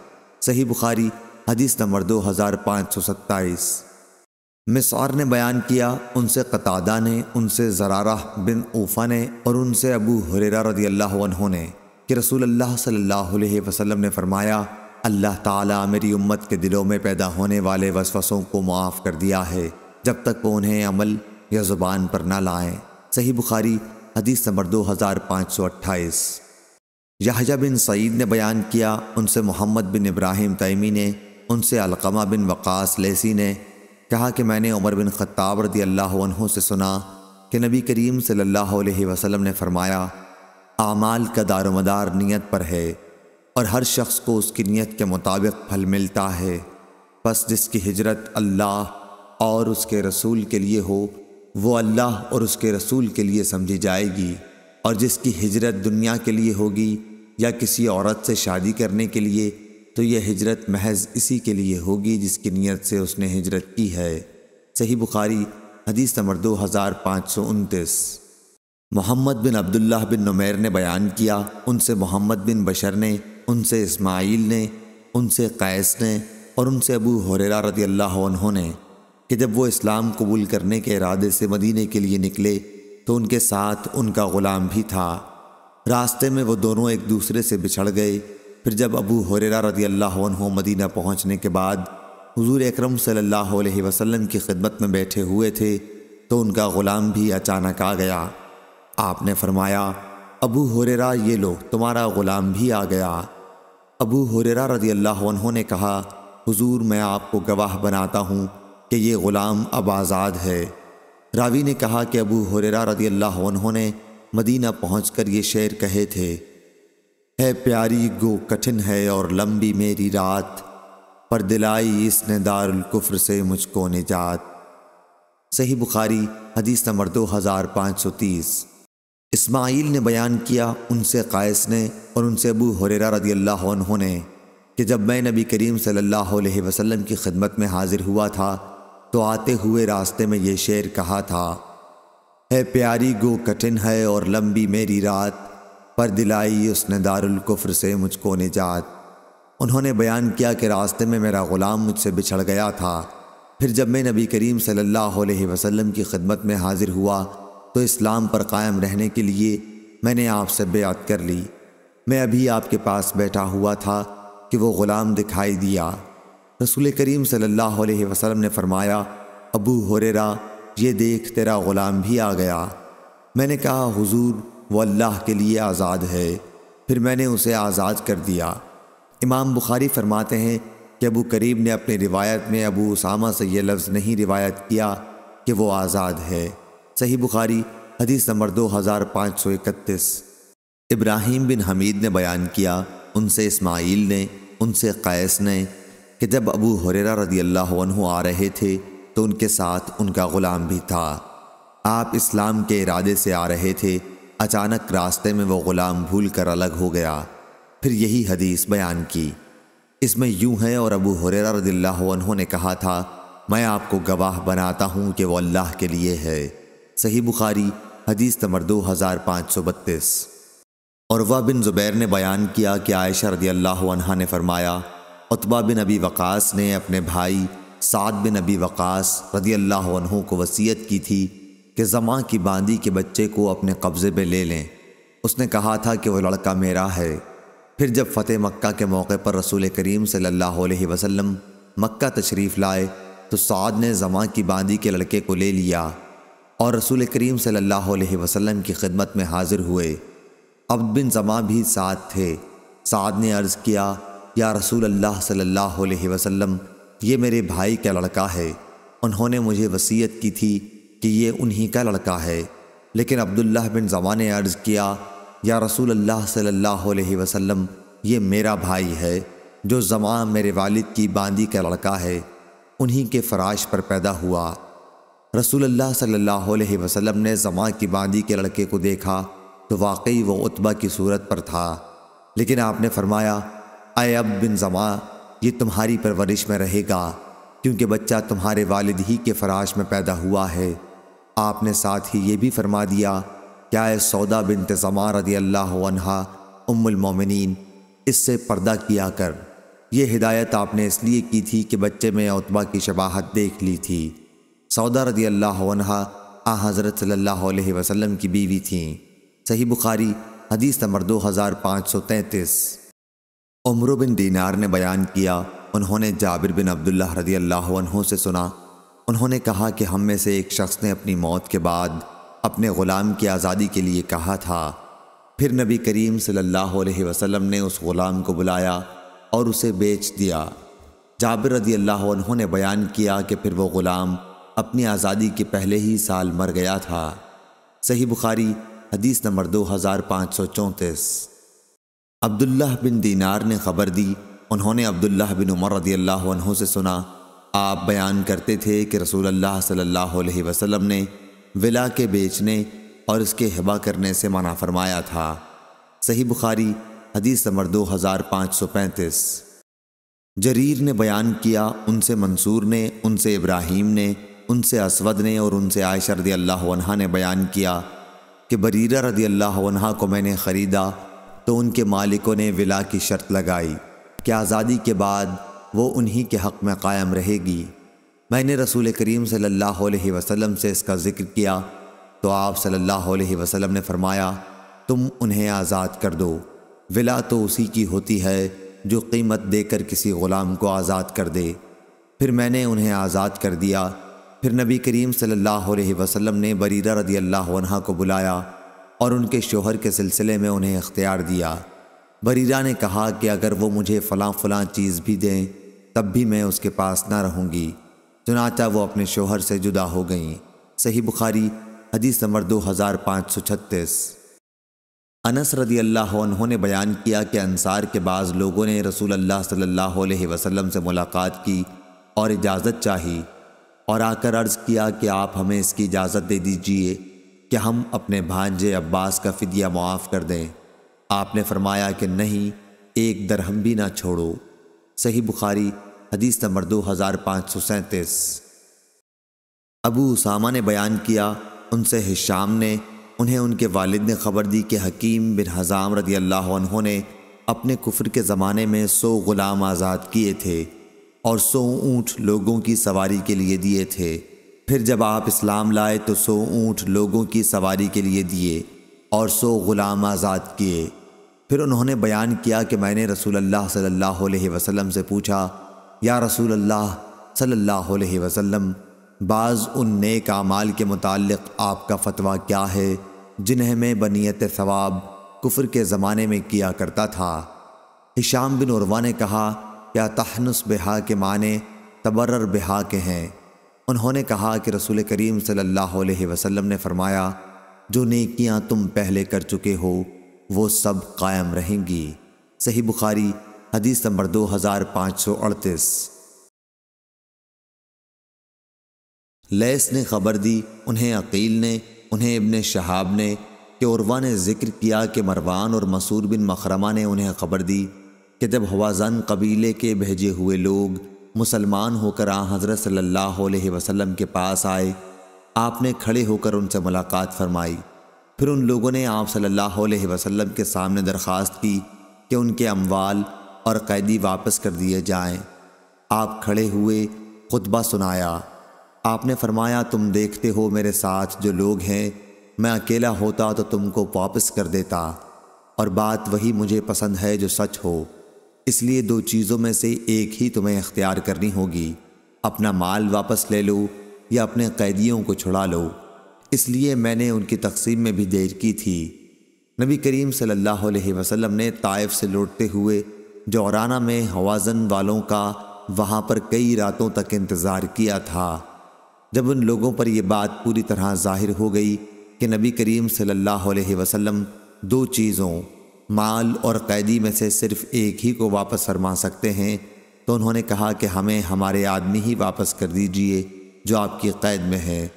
صحیح بخاری حدیث نمبر 2527۔ مسعر نے بیان کیا، ان سے قتادہ نے، ان سے زرارہ بن اوفا نے اور ان سے ابو ہریرہ رضی اللہ عنہ نے کہ رسول اللہ صلی اللہ علیہ وسلم نے فرمایا، اللہ تعالیٰ میری امت کے دلوں میں پیدا ہونے والے وسوسوں کو معاف کر دیا ہے جب تک وہ انہیں عمل یا زبان پر نہ لائیں۔ صحیح بخاری حدیث نمبر 2528۔ یحییٰ بن سعید نے بیان کیا، ان سے محمد بن ابراہیم تیمی نے، ان سے علقمہ بن وقاص لیثی نے کہا کہ میں نے عمر بن خطاب رضی اللہ عنہ سے سنا کہ نبی کریم صلی اللہ علیہ وسلم نے فرمایا، اعمال کا دار و مدار نیت پر ہے اور ہر شخص کو اس کی نیت کے مطابق پھل ملتا ہے، پس جس کی ہجرت اللہ اور اس کے رسول کے لیے ہو وہ اللہ اور اس کے رسول کے لیے سمجھی جائے گی، اور جس کی ہجرت دنیا کے لیے ہوگی یا کسی عورت سے شادی کرنے کے لیے تو یہ ہجرت محض اسی کے لیے ہوگی جس کی نیت سے اس نے ہجرت کی ہے۔ صحیح بخاری حدیث نمبر 2529۔ محمد بن عبداللہ بن نمیر نے بیان کیا، ان سے محمد بن بشر نے، ان سے اسماعیل نے، ان سے قیس نے اور ان سے ابو ہریرہ رضی اللہ عنہ نے کہ جب وہ اسلام قبول کرنے کے ارادے سے مدینے کے لیے نکلے تو ان کے ساتھ ان کا غلام بھی تھا۔ راستے میں وہ دونوں ایک دوسرے سے بچھڑ گئے۔ پھر جب ابو ہریرہ رضی اللہ عنہ مدینہ پہنچنے کے بعد حضور اکرم صلی اللہ علیہ وسلم کی خدمت میں بیٹھے ہوئے تھے تو ان کا غلام بھی اچانک آ گیا۔ آپ نے فرمایا، ابو ہریرہ یہ لو تمہارا غلام بھی آ گیا۔ ابو ہریرہ رضی اللہ عنہ نے کہا، حضور میں آپ کو گواہ بناتا ہوں کہ یہ غلام اب آزاد ہے۔ راوی نے کہا کہ ابو ہریرہ رضی اللہ عنہ نے مدینہ پہنچ کر یہ شعر کہے تھے، ہے پیاری گو کٹھن ہے اور لمبی میری رات، پر دلائی اس نے دار الکفر سے مجھ کو نجات۔ صحیح بخاری حدیث نمبر 2530۔ اسماعیل نے بیان کیا، ان سے قیس نے اور ان سے ابو ہریرہ رضی اللہ عنہ نے کہ جب میں نبی کریم صلی اللہ علیہ وسلم کی خدمت میں حاضر ہوا تھا تو آتے ہوئے راستے میں یہ شعر کہا تھا، ہے پیاری گو کٹھن ہے اور لمبی میری رات، پر دلائی اس نے دار الکفر سے مجھ کو نجات۔ انہوں نے بیان کیا کہ راستے میں میرا غلام مجھ سے بچھڑ گیا تھا، پھر جب میں نبی کریم صلی اللہ علیہ وسلم کی خدمت میں حاضر ہوا تو اسلام پر قائم رہنے کے لیے میں نے آپ سے بیعت کر لی۔ میں ابھی آپ کے پاس بیٹھا ہوا تھا کہ وہ غلام دکھائی دیا۔ رسول کریم صلی اللہ علیہ وسلم نے فرمایا، ابو ہریرہ یہ دیکھ تیرا غلام بھی آ گیا۔ میں نے کہا، حضور وہ اللہ کے لیے آزاد ہے۔ پھر میں نے اسے آزاد کر دیا۔ امام بخاری فرماتے ہیں کہ ابو کریم نے اپنی روایت میں ابو اسامہ سے یہ لفظ نہیں روایت کیا کہ وہ آزاد ہے۔ صحیح بخاری حدیث نمبر 2531۔ ابراہیم بن حمید نے بیان کیا، ان سے اسماعیل نے، ان سے قیس نے کہ جب ابو ہریرہ رضی اللہ عنہ آ رہے تھے تو ان کے ساتھ ان کا غلام بھی تھا۔ آپ اسلام کے ارادے سے آ رہے تھے، اچانک راستے میں وہ غلام بھول کر الگ ہو گیا۔ پھر یہی حدیث بیان کی۔ اس میں یوں ہے، اور ابو ہریرہ رضی اللہ عنہ نے کہا تھا، میں آپ کو گواہ بناتا ہوں کہ وہ اللہ کے لیے ہے۔ صحیح بخاری حدیث نمبر 2532۔ عروہ بن زبیر نے بیان کیا کہ عائشہ رضی اللہ عنہا نے فرمایا، عتبہ بن ابی وقاص نے اپنے بھائی سعد بن ابی وقاص رضی اللہ عنہ کو وصیت کی تھی کہ زماں کی باندی کے بچے کو اپنے قبضے میں لے لیں۔ اس نے کہا تھا کہ وہ لڑکا میرا ہے۔ پھر جب فتح مکہ کے موقع پر رسول کریم صلی اللہ علیہ وسلم مکہ تشریف لائے تو سعد نے زماں کی باندی کے لڑکے کو لے لیا اور رسول کریم صلی اللہ علیہ وسلم کی خدمت میں حاضر ہوئے۔ عبد بن زماں بھی ساتھ تھے۔ سعد نے عرض کیا، یا رسول اللہ صلی اللہ علیہ وسلم، یہ میرے بھائی کا لڑکا ہے، انہوں نے مجھے وصیت کی تھی کہ یہ انہی کا لڑکا ہے۔ لیکن عبداللہ بن زماں نے عرض کیا، یا رسول اللہ صلی اللہ علیہ وسلم، یہ میرا بھائی ہے جو زماں میرے والد کی باندی کا لڑکا ہے، انہی کے فراش پر پیدا ہوا۔ رسول اللہ صلی اللہ علیہ وسلم نے زماں کی باندی کے لڑکے کو دیکھا تو واقعی وہ عتبہ کی صورت پر تھا، لیکن آپ نے فرمایا، اے عبد بن زماں، یہ تمہاری پرورش میں رہے گا، کیونکہ بچہ تمہارے والد ہی کے فراش میں پیدا ہوا ہے۔ آپ نے ساتھ ہی یہ بھی فرما دیا، کیا اے سودا بنت زمعہ رضی اللہ عنہا ام المومنین، اس سے پردہ کیا کر۔ یہ ہدایت آپ نے اس لیے کی تھی کہ بچے میں عتبہ کی شباہت دیکھ لی تھی۔ سودا رضی اللہ عنہا حضرت صلی اللہ علیہ وسلم کی بیوی تھیں۔ صحیح بخاری حدیث نمبر 2533۔ عمرو بن دینار نے بیان کیا، انہوں نے جابر بن عبداللہ رضی اللہ عنہ سے سنا، انہوں نے کہا کہ ہم میں سے ایک شخص نے اپنی موت کے بعد اپنے غلام کی آزادی کے لیے کہا تھا۔ پھر نبی کریم صلی اللہ علیہ وسلم نے اس غلام کو بلایا اور اسے بیچ دیا۔ جابر رضی اللہ عنہ نے بیان کیا کہ پھر وہ غلام اپنی آزادی کے پہلے ہی سال مر گیا تھا۔ صحیح بخاری حدیث نمبر 2534۔ عبداللہ بن دینار نے خبر دی، انہوں نے عبداللہ بن عمر رضی اللہ عنہ سے سنا، آپ بیان کرتے تھے کہ رسول اللہ صلی اللہ علیہ وسلم نے ولا کے بیچنے اور اس کے ہبہ کرنے سے منع فرمایا تھا۔ صحیح بخاری حدیث نمبر 2535۔ جریر نے بیان کیا، ان سے منصور نے، ان سے ابراہیم نے، ان سے اسود نے اور ان سے عائشہ رضی اللہ عنہا نے بیان کیا کہ بریرہ رضی اللہ عنہا کو میں نے خریدا تو ان کے مالکوں نے ولا کی شرط لگائی کہ آزادی کے بعد وہ انہی کے حق میں قائم رہے گی۔ میں نے رسول کریم صلی اللہ علیہ وسلم سے اس کا ذکر کیا تو آپ صلی اللہ علیہ وسلم نے فرمایا، تم انہیں آزاد کر دو۔ ولا تو اسی کی ہوتی ہے جو قیمت دے کر کسی غلام کو آزاد کر دے۔ پھر میں نے انہیں آزاد کر دیا۔ پھر نبی کریم صلی اللہ علیہ وسلم نے بریرہ رضی اللہ عنہا کو بلایا اور ان کے شوہر کے سلسلے میں انہیں اختیار دیا۔ بریرہ نے کہا کہ اگر وہ مجھے فلاں فلاں چیز بھی دیں تب بھی میں اس کے پاس نہ رہوں گی، چنانچہ وہ اپنے شوہر سے جدا ہو گئیں۔ صحیح بخاری حدیث نمبر 2536۔ انس رضی اللہ عنہ نے بیان کیا کہ انصار کے بعض لوگوں نے رسول اللہ صلی اللہ علیہ وسلم سے ملاقات کی اور اجازت چاہی اور آ کر عرض کیا کہ آپ ہمیں اس کی اجازت دے دیجئے کہ ہم اپنے بھانجے عباس کا فدیہ معاف کر دیں۔ آپ نے فرمایا کہ نہیں، 1 درہم بھی نہ چھوڑو۔ صحیح بخاری حدیث نمبر 2537۔ ابو اسامہ نے بیان کیا، ان سے ہشام نے، انہیں ان کے والد نے خبر دی کہ حکیم بن حزام رضی اللہ عنہ نے اپنے کفر کے زمانے میں 100 غلام آزاد کیے تھے اور 100 اونٹ لوگوں کی سواری کے لیے دیے تھے۔ پھر جب آپ اسلام لائے تو 100 اونٹ لوگوں کی سواری کے لیے دیے اور 100 غلام آزاد کیے۔ پھر انہوں نے بیان کیا کہ میں نے رسول اللہ صلی اللہ علیہ وسلم سے پوچھا، یا رسول اللہ صلی اللہ علیہ وسلم، بعض ان نیک اعمال کے متعلق آپ کا فتویٰ کیا ہے جنہیں میں بنیت ثواب کفر کے زمانے میں کیا کرتا تھا؟ ہشام بن عروہ نے کہا، کیا تحنس بہا کے معنی تبرر بہا کے ہیں؟ انہوں نے کہا کہ رسول کریم صلی اللہ علیہ وسلم نے فرمایا، جو نیکیاں تم پہلے کر چکے ہو وہ سب قائم رہیں گی۔ صحیح بخاری حدیث نمبر 2538۔ لیث نے خبر دی، انہیں عقیل نے، انہیں ابن شہاب نے، کہ عروہ نے ذکر کیا کہ مروان اور مسعود بن مخرمہ نے انہیں خبر دی کہ جب حوازن قبیلے کے بھیجے ہوئے لوگ مسلمان ہو کر حضرت صلی اللہ علیہ وسلم کے پاس آئے، آپ نے کھڑے ہو کر ان سے ملاقات فرمائی۔ پھر ان لوگوں نے آپ صلی اللہ علیہ وسلم کے سامنے درخواست کی کہ ان کے اموال اور قیدی واپس کر دیے جائیں۔ آپ کھڑے ہوئے، خطبہ سنایا۔ آپ نے فرمایا، تم دیکھتے ہو میرے ساتھ جو لوگ ہیں، میں اکیلا ہوتا تو تم کو واپس کر دیتا، اور بات وہی مجھے پسند ہے جو سچ ہو، اس لیے 2 چیزوں میں سے ایک ہی تمہیں اختیار کرنی ہوگی، اپنا مال واپس لے لو یا اپنے قیدیوں کو چھڑا لو۔ اس لیے میں نے ان کی تقسیم میں بھی دیر کی تھی۔ نبی کریم صلی اللہ علیہ وسلم نے طائف سے لوٹتے ہوئے جعرانہ میں حوازن والوں کا وہاں پر کئی راتوں تک انتظار کیا تھا۔ جب ان لوگوں پر یہ بات پوری طرح ظاہر ہو گئی کہ نبی کریم صلی اللہ علیہ وسلم 2 چیزوں مال اور قیدی میں سے صرف ایک ہی کو واپس فرما سکتے ہیں، تو انہوں نے کہا کہ ہمیں ہمارے آدمی ہی واپس کر دیجئے جو آپ کی قید میں ہے۔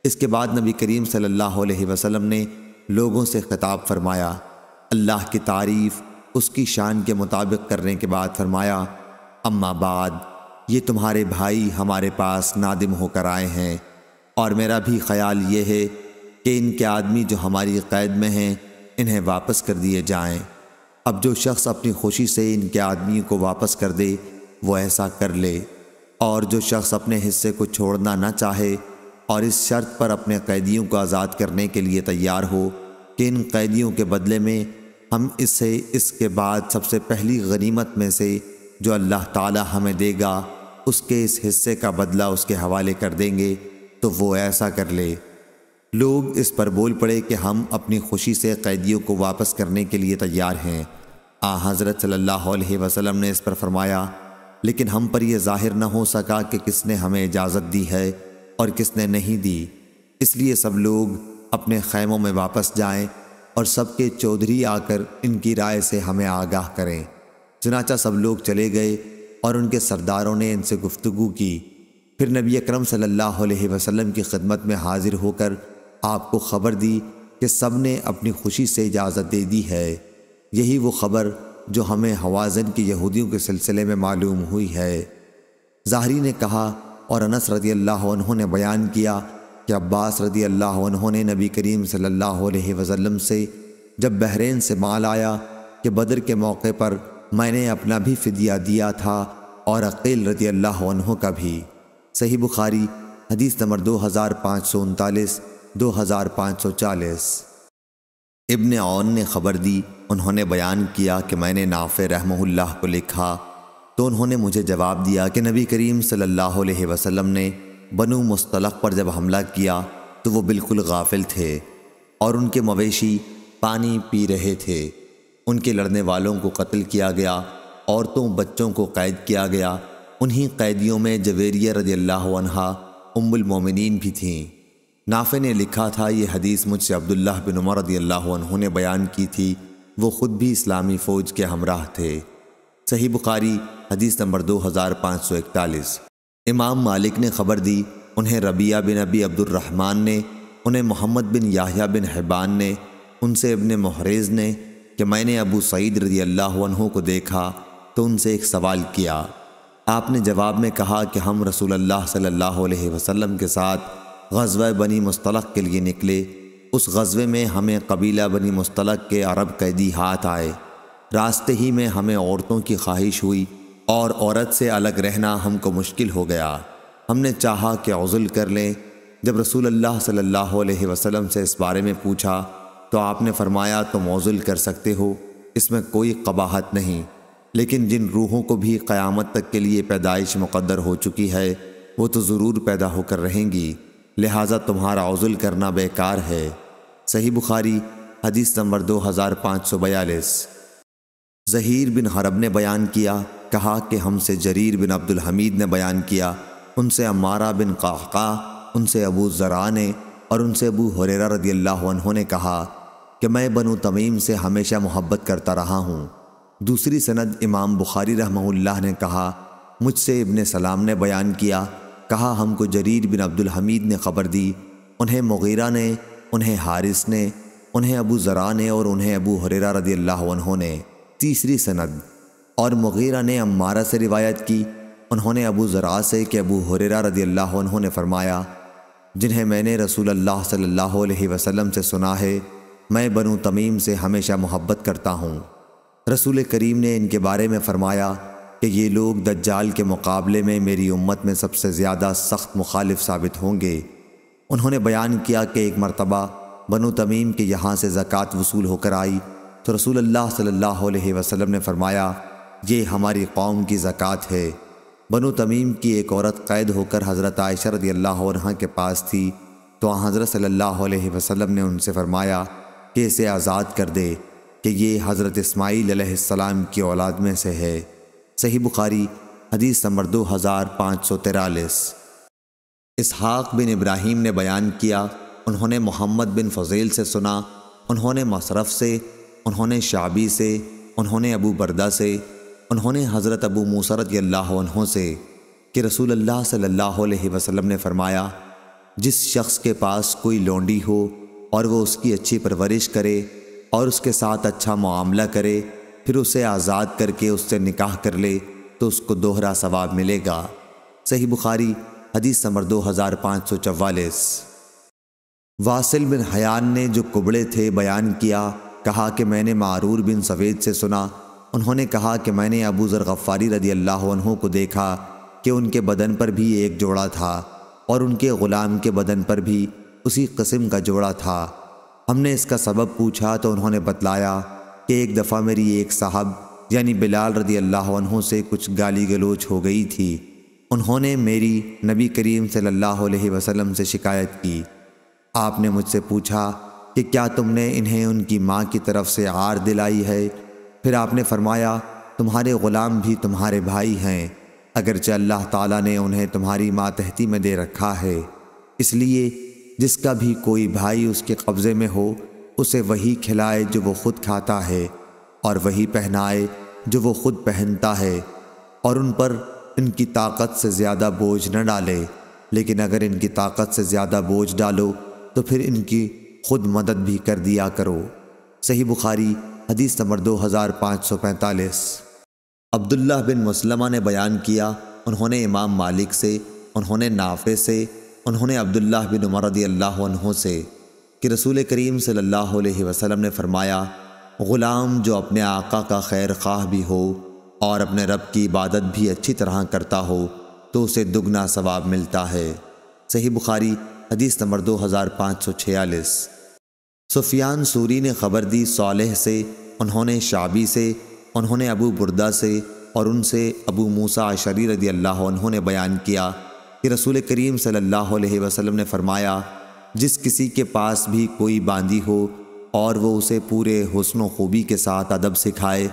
اس کے بعد نبی کریم صلی اللہ علیہ وسلم نے لوگوں سے خطاب فرمایا، اللہ کی تعریف اس کی شان کے مطابق کرنے کے بعد فرمایا، اما بعد، یہ تمہارے بھائی ہمارے پاس نادم ہو کر آئے ہیں، اور میرا بھی خیال یہ ہے کہ ان کے آدمی جو ہماری قید میں ہیں انہیں واپس کر دیے جائیں۔ اب جو شخص اپنی خوشی سے ان کے آدمی کو واپس کر دے وہ ایسا کر لے، اور جو شخص اپنے حصے کو چھوڑنا نہ چاہے اور اس شرط پر اپنے قیدیوں کو آزاد کرنے کے لیے تیار ہو کہ ان قیدیوں کے بدلے میں ہم اسے اس کے بعد سب سے پہلی غنیمت میں سے جو اللہ تعالی ہمیں دے گا اس کے اس حصے کا بدلہ اس کے حوالے کر دیں گے، تو وہ ایسا کر لے۔ لوگ اس پر بول پڑے کہ ہم اپنی خوشی سے قیدیوں کو واپس کرنے کے لیے تیار ہیں۔ حضرت صلی اللہ علیہ وسلم نے اس پر فرمایا، لیکن ہم پر یہ ظاہر نہ ہو سکا کہ کس نے ہمیں اجازت دی ہے اور کس نے نہیں دی، اس لیے سب لوگ اپنے خیموں میں واپس جائیں اور سب کے چودھری آ کر ان کی رائے سے ہمیں آگاہ کریں۔ چنانچہ سب لوگ چلے گئے اور ان کے سرداروں نے ان سے گفتگو کی۔ پھر نبی اکرم صلی اللہ علیہ وسلم کی خدمت میں حاضر ہو کر آپ کو خبر دی کہ سب نے اپنی خوشی سے اجازت دے دی ہے۔ یہی وہ خبر جو ہمیں حوازن کی یہودیوں کے سلسلے میں معلوم ہوئی ہے۔ ظاہری نے کہا اور انس رضی اللہ عنہ نے بیان کیا کہ عباس رضی اللہ عنہ نے نبی کریم صلی اللہ علیہ وسلم سے جب بحرین سے مال آیا کہ بدر کے موقع پر میں نے اپنا بھی فدیہ دیا تھا اور عقیل رضی اللہ عنہ کا بھی۔ صحیح بخاری حدیث نمبر 2539 2540۔ ابن عون نے خبر دی، انہوں نے بیان کیا کہ میں نے نافع رحمہ اللہ کو لکھا تو انہوں نے مجھے جواب دیا کہ نبی کریم صلی اللہ علیہ وسلم نے بنو مصطلق پر جب حملہ کیا تو وہ بالکل غافل تھے اور ان کے مویشی پانی پی رہے تھے۔ ان کے لڑنے والوں کو قتل کیا گیا، عورتوں بچوں کو قید کیا گیا۔ انہی قیدیوں میں جویریہ رضی اللہ عنہا ام المومنین بھی تھیں۔ نافع نے لکھا تھا، یہ حدیث مجھ سے عبداللہ بن عمر رضی اللہ عنہ نے بیان کی تھی، وہ خود بھی اسلامی فوج کے ہمراہ تھے۔ صحیح بخاری حدیث نمبر 2541۔ امام مالک نے خبر دی، انہیں ربیعہ بن ابی عبد الرحمن نے، انہیں محمد بن یحییٰ بن حبان نے، ان سے ابن محریز نے کہ میں نے ابو سعید رضی اللہ عنہ کو دیکھا تو ان سے ایک سوال کیا۔ آپ نے جواب میں کہا کہ ہم رسول اللہ صلی اللہ علیہ وسلم کے ساتھ غزوہ بنی مصطلق کے لیے نکلے۔ اس غزوے میں ہمیں قبیلہ بنی مصطلق کے عرب قیدی ہاتھ آئے۔ راستے ہی میں ہمیں عورتوں کی خواہش ہوئی اور عورت سے الگ رہنا ہم کو مشکل ہو گیا۔ ہم نے چاہا کہ عزل کر لیں۔ جب رسول اللہ صلی اللہ علیہ وسلم سے اس بارے میں پوچھا تو آپ نے فرمایا تم عزل کر سکتے ہو، اس میں کوئی قباحت نہیں، لیکن جن روحوں کو بھی قیامت تک کے لیے پیدائش مقدر ہو چکی ہے وہ تو ضرور پیدا ہو کر رہیں گی، لہٰذا تمہارا عزل کرنا بیکار ہے۔ صحیح بخاری حدیث نمبر 2542۔ زہیر بن حرب نے بیان کیا، کہا کہ ہم سے جریر بن عبد الحمید نے بیان کیا، ان سے عمارہ بن قعقاع، ان سے ابو ذرا نے اور ان سے ابو ہریرہ رضی اللہ عنہ نے کہا کہ میں بنو تمیم سے ہمیشہ محبت کرتا رہا ہوں۔ دوسری سند امام بخاری رحمہ اللہ نے کہا، مجھ سے ابن سلام نے بیان کیا، کہا ہم کو جریر بن عبد الحمید نے خبر دی، انہیں مغیرہ نے، انہیں حارث نے، انہیں ابو ذرا نے اور انہیں ابو ہریرہ رضی اللہ عنہ نے۔ تیسری سند اور مغیرہ نے عمارہ سے روایت کی، انہوں نے ابو ذرا سے کہ ابو ہریرہ رضی اللہ عنہ نے فرمایا، جنہیں میں نے رسول اللہ صلی اللہ علیہ وسلم سے سنا ہے، میں بنو تمیم سے ہمیشہ محبت کرتا ہوں۔ رسول کریم نے ان کے بارے میں فرمایا کہ یہ لوگ دجال کے مقابلے میں میری امت میں سب سے زیادہ سخت مخالف ثابت ہوں گے۔ انہوں نے بیان کیا کہ ایک مرتبہ بنو تمیم کے یہاں سے زکوٰۃ وصول ہو کر آئی تو رسول اللہ صلی اللہ علیہ وسلم نے فرمایا، یہ ہماری قوم کی زکوٰۃ ہے۔ بنو تمیم کی ایک عورت قید ہو کر حضرت عائشہ رضی اللہ عنہا کے پاس تھی تو حضرت صلی اللہ علیہ وسلم نے ان سے فرمایا کہ اسے آزاد کر دے کہ یہ حضرت اسماعیل علیہ السلام کی اولاد میں سے ہے۔ صحیح بخاری حدیث نمبر 2543۔ اسحاق بن ابراہیم نے بیان کیا، انہوں نے محمد بن فضیل سے سنا، انہوں نے مصرف سے، انہوں نے شعبی سے، انہوں نے ابو بردہ سے، انہوں نے حضرت ابو موسیٰ رضی اللہ عنہ سے کہ رسول اللہ صلی اللہ علیہ وسلم نے فرمایا، جس شخص کے پاس کوئی لونڈی ہو اور وہ اس کی اچھی پرورش کرے اور اس کے ساتھ اچھا معاملہ کرے، پھر اسے آزاد کر کے اس سے نکاح کر لے تو اس کو دوہرا ثواب ملے گا۔ صحیح بخاری حدیث نمبر 2544۔ واصل بن حیان نے جو کبڑے تھے بیان کیا، کہا کہ میں نے معرور بن سوید سے سنا، انہوں نے کہا کہ میں نے ابو ذر غفاری رضی اللہ عنہ کو دیکھا کہ ان کے بدن پر بھی ایک جوڑا تھا اور ان کے غلام کے بدن پر بھی اسی قسم کا جوڑا تھا۔ ہم نے اس کا سبب پوچھا تو انہوں نے بتلایا کہ ایک دفعہ میری ایک صاحب یعنی بلال رضی اللہ عنہ سے کچھ گالی گلوچ ہو گئی تھی۔ انہوں نے میری نبی کریم صلی اللہ علیہ وسلم سے شکایت کی۔ آپ نے مجھ سے پوچھا کہ کیا تم نے انہیں ان کی ماں کی طرف سے عار دلائی ہے؟ پھر آپ نے فرمایا تمہارے غلام بھی تمہارے بھائی ہیں، اگرچہ اللہ تعالیٰ نے انہیں تمہاری ماتحتی میں دے رکھا ہے، اس لیے جس کا بھی کوئی بھائی اس کے قبضے میں ہو اسے وہی کھلائے جو وہ خود کھاتا ہے، اور وہی پہنائے جو وہ خود پہنتا ہے، اور ان پر ان کی طاقت سے زیادہ بوجھ نہ ڈالے، لیکن اگر ان کی طاقت سے زیادہ بوجھ ڈالو تو پھر ان کی خود مدد بھی کر دیا کرو۔ صحیح بخاری حدیث نمبر 2545۔ عبداللہ بن مسلمہ نے بیان کیا، انہوں نے امام مالک سے، انہوں نے نافع سے، انہوں نے عبداللہ بن عمر رضی اللہ عنہ سے کہ رسول کریم صلی اللہ علیہ وسلم نے فرمایا، غلام جو اپنے آقا کا خیر خواہ بھی ہو اور اپنے رب کی عبادت بھی اچھی طرح کرتا ہو تو اسے دگنا ثواب ملتا ہے۔ صحیح بخاری حدیث نمبر 2546۔ سفیان سوری نے خبر دی صالح سے، انہوں نے شعبی سے، انہوں نے ابو بردہ سے اور ان سے ابو موسیٰ اشعری رضی اللہ عنہ نے بیان کیا کہ رسول کریم صلی اللہ علیہ وسلم نے فرمایا، جس کسی کے پاس بھی کوئی باندی ہو اور وہ اسے پورے حسن و خوبی کے ساتھ ادب سکھائے،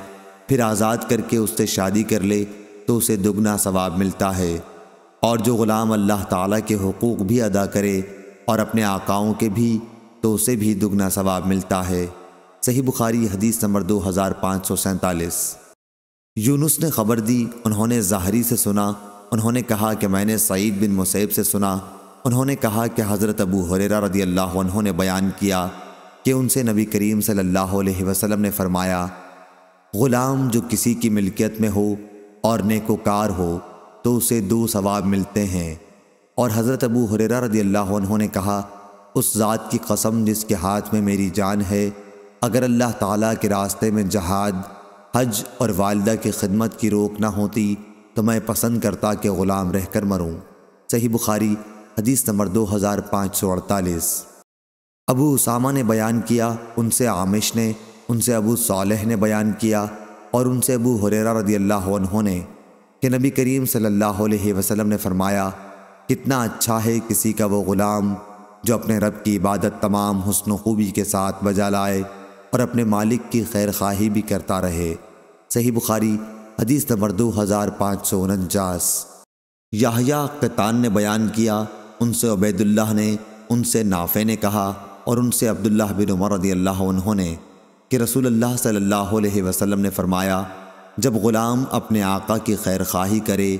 پھر آزاد کر کے اس سے شادی کر لے تو اسے دگنا ثواب ملتا ہے، اور جو غلام اللہ تعالیٰ کے حقوق بھی ادا کرے اور اپنے آقاؤں کے بھی تو اسے بھی دگنا ثواب ملتا ہے۔ صحیح بخاری حدیث نمبر 2547۔ یونس نے خبر دی، انہوں نے ظاہری سے سنا، انہوں نے کہا کہ میں نے سعید بن مسیب سے سنا، انہوں نے کہا کہ حضرت ابو ہریرہ رضی اللہ عنہ نے بیان کیا کہ ان سے نبی کریم صلی اللہ علیہ وسلم نے فرمایا، غلام جو کسی کی ملکیت میں ہو اور نیکوکار ہو تو اسے 2 ثواب ملتے ہیں۔ اور حضرت ابو ہریرہ رضی اللہ عنہ نے کہا، اس ذات کی قسم جس کے ہاتھ میں میری جان ہے، اگر اللہ تعالیٰ کے راستے میں جہاد، حج اور والدہ کی خدمت کی روک نہ ہوتی تو میں پسند کرتا کہ غلام رہ کر مروں۔ صحیح بخاری حدیث نمبر 2548۔ ابو اسامہ نے بیان کیا، ان سے عامش نے، ان سے ابو صالح نے بیان کیا اور ان سے ابو ہریرہ رضی اللہ عنہ نے کہ نبی کریم صلی اللہ علیہ وسلم نے فرمایا، کتنا اچھا ہے کسی کا وہ غلام جو اپنے رب کی عبادت تمام حسن و خوبی کے ساتھ بجا لائے اور اپنے مالک کی خیر خواہی بھی کرتا رہے۔ صحیح بخاری حدیث نمبر 2549۔ یحییٰ قطان نے بیان کیا، ان سے عبید اللہ نے، ان سے نافع نے کہا اور ان سے عبداللہ بن عمر رضی اللہ عنہ نے کہ رسول اللہ صلی اللہ علیہ وسلم نے فرمایا، جب غلام اپنے آقا کی خیر خواہی کرے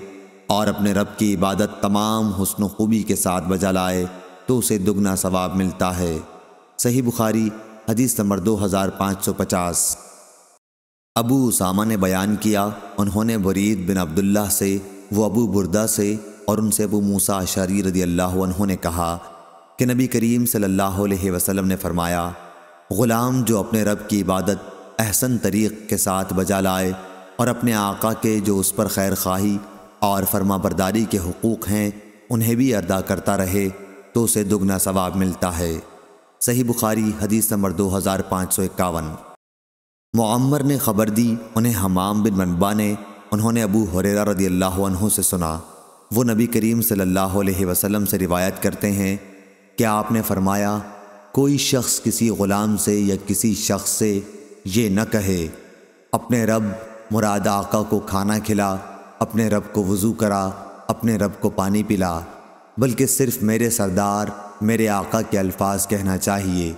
اور اپنے رب کی عبادت تمام حسن و خوبی کے ساتھ بجا لائے تو اسے دگنا ثواب ملتا ہے۔ صحیح بخاری حدیث نمبر 2550۔ ابو اسامہ نے بیان کیا، انہوں نے برید بن عبداللہ سے، وہ ابو بردہ سے اور ان سے ابو موسیٰ اشعری رضی اللہ عنہ نے کہا کہ نبی کریم صلی اللہ علیہ وسلم نے فرمایا، غلام جو اپنے رب کی عبادت احسن طریق کے ساتھ بجا لائے اور اپنے آقا کے جو اس پر خیر خواہی اور فرما برداری کے حقوق ہیں انہیں بھی ادا کرتا رہے تو اسے دگنا ثواب ملتا ہے۔ صحیح بخاری حدیث نمبر 2551۔ معمر نے خبر دی، انہیں حمام بن منبع نے، انہوں نے ابو ہریرہ رضی اللہ عنہ سے سنا، وہ نبی کریم صلی اللہ علیہ وسلم سے روایت کرتے ہیں کہ آپ نے فرمایا، کوئی شخص کسی غلام سے یا کسی شخص سے یہ نہ کہے، اپنے رب مراد آقا کو کھانا کھلا، اپنے رب کو وضو کرا، اپنے رب کو پانی پلا، بلکہ صرف میرے سردار میرے آقا کے الفاظ کہنا چاہیے۔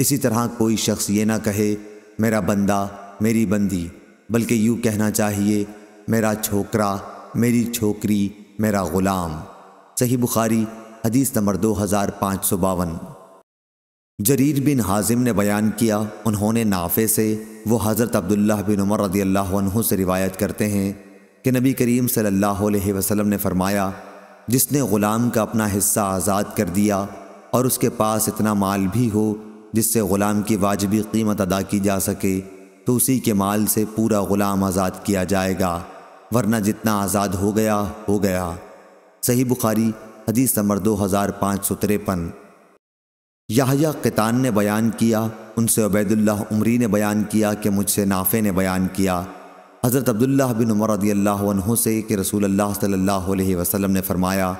اسی طرح کوئی شخص یہ نہ کہے میرا بندہ، میری بندی، بلکہ یوں کہنا چاہیے میرا چھوکرا، میری چھوکری، میرا غلام۔ صحیح بخاری حدیث نمبر 2552۔ جریر بن حازم نے بیان کیا، انہوں نے نافع سے، وہ حضرت عبداللہ بن عمر رضی اللہ عنہ سے روایت کرتے ہیں کہ نبی کریم صلی اللہ علیہ وسلم نے فرمایا، جس نے غلام کا اپنا حصہ آزاد کر دیا اور اس کے پاس اتنا مال بھی ہو جس سے غلام کی واجبی قیمت ادا کی جا سکے، تو اسی کے مال سے پورا غلام آزاد کیا جائے گا، ورنہ جتنا آزاد ہو گیا ہو گیا۔ صحیح بخاری حدیث نمبر 2553۔ یحییٰ قطان نے بیان کیا، ان سے عبید اللہ عمری نے بیان کیا کہ مجھ سے نافع نے بیان کیا حضرت عبداللہ بن عمر رضی اللہ عنہ سے کہ رسول اللہ صلی اللہ علیہ وسلم نے فرمایا،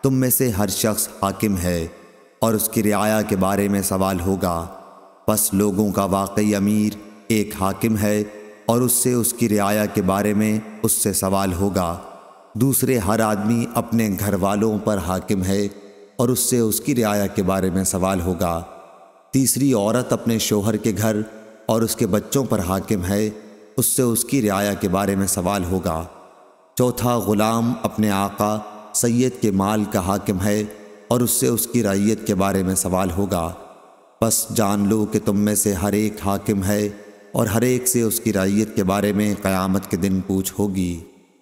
تم میں سے ہر شخص حاکم ہے اور اس کی رعایا کے بارے میں سوال ہوگا، پس لوگوں کا واقعی امیر ایک حاکم ہے اور اس سے اس کی رعایا کے بارے میں اس سے سوال ہوگا۔ دوسرے ہر آدمی اپنے گھر والوں پر حاکم ہے اور اس سے اس کی رعایا کے بارے میں سوال ہوگا۔ تیسری عورت اپنے شوہر کے گھر اور اس کے بچوں پر حاکم ہے، اس سے اس کی رعایا کے بارے میں سوال ہوگا۔ چوتھا غلام اپنے آقا سید کے مال کا حاکم ہے اور اس سے اس کی رعیت کے بارے میں سوال ہوگا۔ پس جان لو کہ تم میں سے ہر ایک حاکم ہے اور ہر ایک سے اس کی رعیت کے بارے میں قیامت کے دن پوچھ ہوگی۔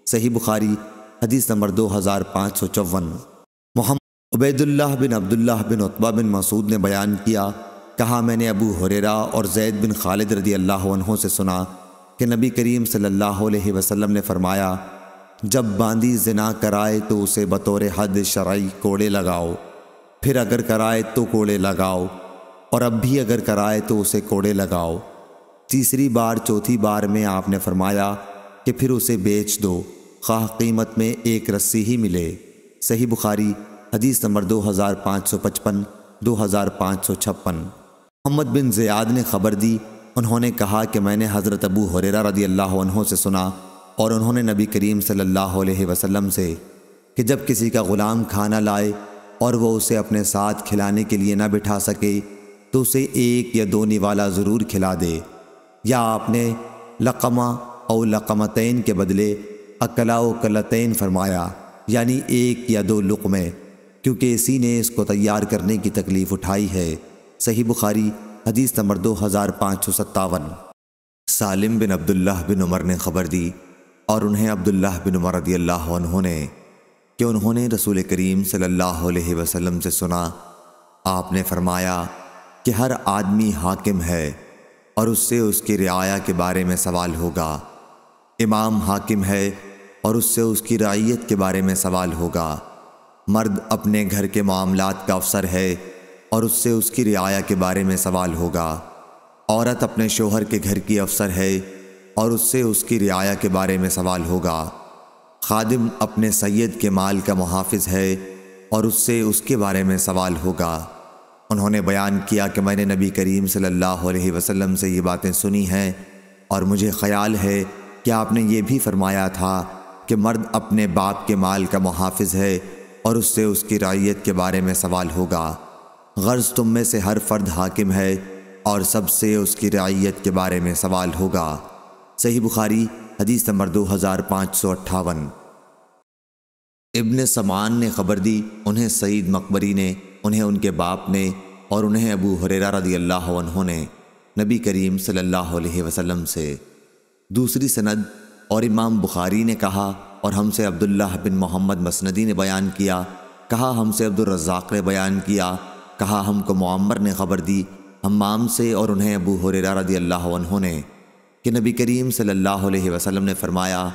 صحیح بخاری حدیث نمبر 2554۔ محمد عبید اللہ بن عبداللہ بن عتبہ بن مسعود نے بیان کیا، کہا میں نے ابو ہریرہ اور زید بن خالد رضی اللہ عنہ سے سنا کہ نبی کریم صلی اللہ علیہ وسلم نے فرمایا، جب باندی زنا کرائے تو اسے بطور حد شرعی کوڑے لگاؤ، پھر اگر کرائے تو کوڑے لگاؤ، اور اب بھی اگر کرائے تو اسے کوڑے لگاؤ۔ تیسری بار چوتھی بار میں آپ نے فرمایا کہ پھر اسے بیچ دو، خواہ قیمت میں ایک رسی ہی ملے۔ صحیح بخاری حدیث نمبر 2555 2556۔ محمد بن زیاد نے خبر دی، انہوں نے کہا کہ میں نے حضرت ابو ہریرہ رضی اللہ عنہ سے سنا اور انہوں نے نبی کریم صلی اللہ علیہ وسلم سے کہ جب کسی کا غلام کھانا لائے اور وہ اسے اپنے ساتھ کھلانے کے لیے نہ بٹھا سکے تو اسے ایک یا دو نوالا ضرور کھلا دے، یا آپ نے لقمہ او لقمتین کے بدلے اکلا و کلتین فرمایا، یعنی ایک یا دو لقمے، کیونکہ اسی نے اس کو تیار کرنے کی تکلیف اٹھائی ہے۔ صحیح بخاری حدیث نمبر 2557۔ سالم بن عبداللہ بن عمر نے خبر دی اور انہیں عبداللہ بن عمر رضی اللہ عنہ نے کہ انہوں نے رسول کریم صلی اللہ علیہ وسلم سے سنا، آپ نے فرمایا کہ ہر آدمی حاکم ہے اور اس سے اس کی رعایا کے بارے میں سوال ہوگا۔ امام حاکم ہے اور اس سے اس کی رعیت کے بارے میں سوال ہوگا۔ مرد اپنے گھر کے معاملات کا افسر ہے اور اس سے اس کی رعایا کے بارے میں سوال ہوگا۔ عورت اپنے شوہر کے گھر کی افسر ہے اور اس سے اس کی رعایا کے بارے میں سوال ہوگا۔ خادم اپنے سید کے مال کا محافظ ہے اور اس سے اس کے بارے میں سوال ہوگا۔ انہوں نے بیان کیا کہ میں نے نبی کریم صلی اللہ علیہ وسلم سے یہ باتیں سنی ہیں اور مجھے خیال ہے کہ آپ نے یہ بھی فرمایا تھا کہ مرد اپنے باپ کے مال کا محافظ ہے اور اس سے اس کی رعیت کے بارے میں سوال ہوگا۔ غرض تم میں سے ہر فرد حاکم ہے اور سب سے اس کی رعیت کے بارے میں سوال ہوگا۔ صحیح بخاری حدیث نمبر 2558۔ ابن سمعان نے خبر دی، انہیں سعید مقبری نے، انہیں ان کے باپ نے اور انہیں ابو ہریرہ رضی اللہ عنہ نے نبی کریم صلی اللہ علیہ وسلم سے۔ دوسری سند اور امام بخاری نے کہا اور ہم سے عبداللہ بن محمد مسندی نے بیان کیا، کہا ہم سے عبد الرزاق نے بیان کیا، کہا ہم کو معمر نے خبر دی حمام سے اور انہیں ابو ہریرہ رضی اللہ عنہ نے کہ نبی کریم صلی اللہ علیہ وسلم نے فرمایا،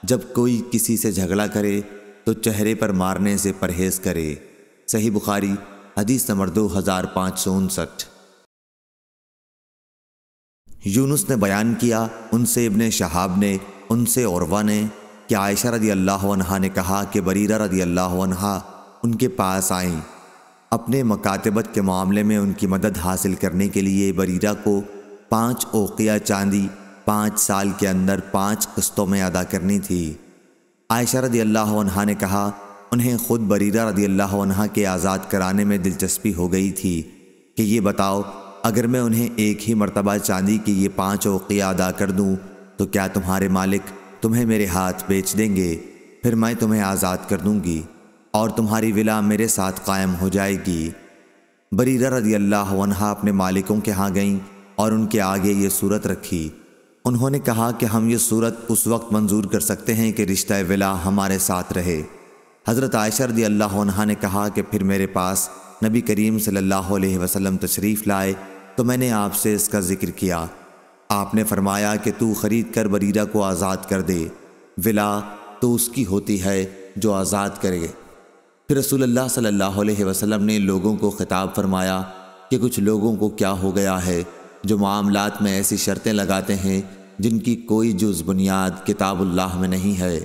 جب کوئی کسی سے جھگڑا کرے تو چہرے پر مارنے سے پرہیز کرے۔ صحیح بخاری حدیث نمبر 2559۔ یونس نے بیان کیا، ان سے ابن شہاب نے، ان سے عروہ نے کہ عائشہ رضی اللہ عنہا نے کہا کہ بریرہ رضی اللہ عنہا ان کے پاس آئیں۔ اپنے مکاتبت کے معاملے میں ان کی مدد حاصل کرنے کے لیے بریرہ کو 5 اوقیہ چاندی 5 سال کے اندر 5 قسطوں میں ادا کرنی تھی۔ عائشہ رضی اللہ عنہا نے کہا، انہیں خود بریرہ رضی اللہ عنہا کے آزاد کرانے میں دلچسپی ہو گئی تھی کہ یہ بتاؤ، اگر میں انہیں ایک ہی مرتبہ چاندی کی یہ 5 اوقیہ ادا کر دوں تو کیا تمہارے مالک تمہیں میرے ہاتھ بیچ دیں گے؟ پھر میں تمہیں آزاد کر دوں گی اور تمہاری ولا میرے ساتھ قائم ہو جائے گی۔ بریرہ رضی اللہ عنہا اپنے مالکوں کے ہاں گئیں اور ان کے آگے یہ صورت رکھی۔ انہوں نے کہا کہ ہم یہ صورت اس وقت منظور کر سکتے ہیں کہ رشتہ ولا ہمارے ساتھ رہے۔ حضرت عائشہ رضی اللہ عنہا نے کہا کہ پھر میرے پاس نبی کریم صلی اللہ علیہ وسلم تشریف لائے تو میں نے آپ سے اس کا ذکر کیا۔ آپ نے فرمایا کہ تو خرید کر بریرہ کو آزاد کر دے، ولا تو اس کی ہوتی ہے جو آزاد کرے۔ پھر رسول اللہ صلی اللہ علیہ وسلم نے لوگوں کو خطاب فرمایا کہ کچھ لوگوں کو کیا ہو گیا ہے جو معاملات میں ایسی شرطیں لگاتے ہیں جن کی کوئی جز بنیاد کتاب اللہ میں نہیں ہے۔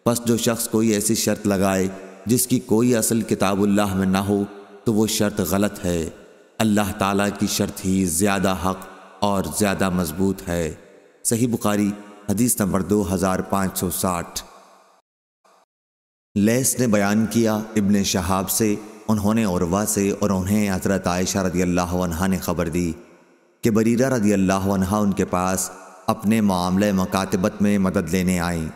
پس جو شخص کوئی ایسی شرط لگائے جس کی کوئی اصل کتاب اللہ میں نہ ہو تو وہ شرط غلط ہے۔ اللہ تعالیٰ کی شرط ہی زیادہ حق اور زیادہ مضبوط ہے۔ صحیح بخاری حدیث نمبر 2560۔ لیث نے بیان کیا ابن شہاب سے، انہوں نے عروہ سے اور انہیں حضرت عائشہ رضی اللہ عنہا نے خبر دی کہ بریرہ رضی اللہ عنہا ان کے پاس اپنے معاملہ مکاتبت میں مدد لینے آئیں۔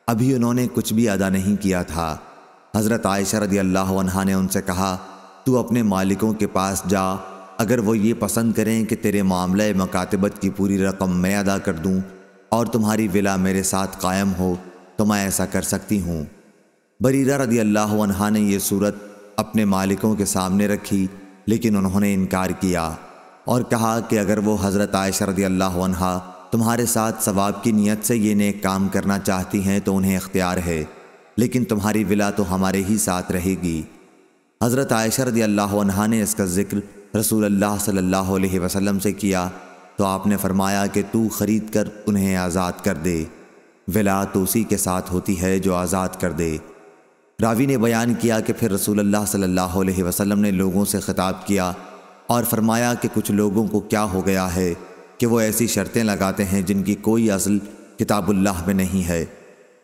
ابھی انہوں نے کچھ بھی ادا نہیں کیا تھا۔ حضرت عائشہ رضی اللہ عنہا نے ان سے کہا، تو اپنے مالکوں کے پاس جا، اگر وہ یہ پسند کریں کہ تیرے معاملہ مکاتبت کی پوری رقم میں ادا کر دوں اور تمہاری ولا میرے ساتھ قائم ہو تو میں ایسا کر سکتی ہوں۔ بریرہ رضی اللہ عنہا نے یہ صورت اپنے مالکوں کے سامنے رکھی، لیکن انہوں نے انکار کیا اور کہا کہ اگر وہ حضرت عائشہ رضی اللہ عنہا تمہارے ساتھ ثواب کی نیت سے یہ نیک کام کرنا چاہتی ہیں تو انہیں اختیار ہے، لیکن تمہاری ولا تو ہمارے ہی ساتھ رہے گی۔ حضرت عائشہ رضی اللہ عنہا نے اس کا ذکر رسول اللہ صلی اللہ علیہ وسلم سے کیا تو آپ نے فرمایا کہ تو خرید کر انہیں آزاد کر دے، ولا تو اسی کے ساتھ ہوتی ہے جو آزاد کر دے۔ راوی نے بیان کیا کہ پھر رسول اللہ صلی اللہ علیہ وسلم نے لوگوں سے خطاب کیا اور فرمایا کہ کچھ لوگوں کو کیا ہو گیا ہے کہ وہ ایسی شرطیں لگاتے ہیں جن کی کوئی اصل کتاب اللہ میں نہیں ہے۔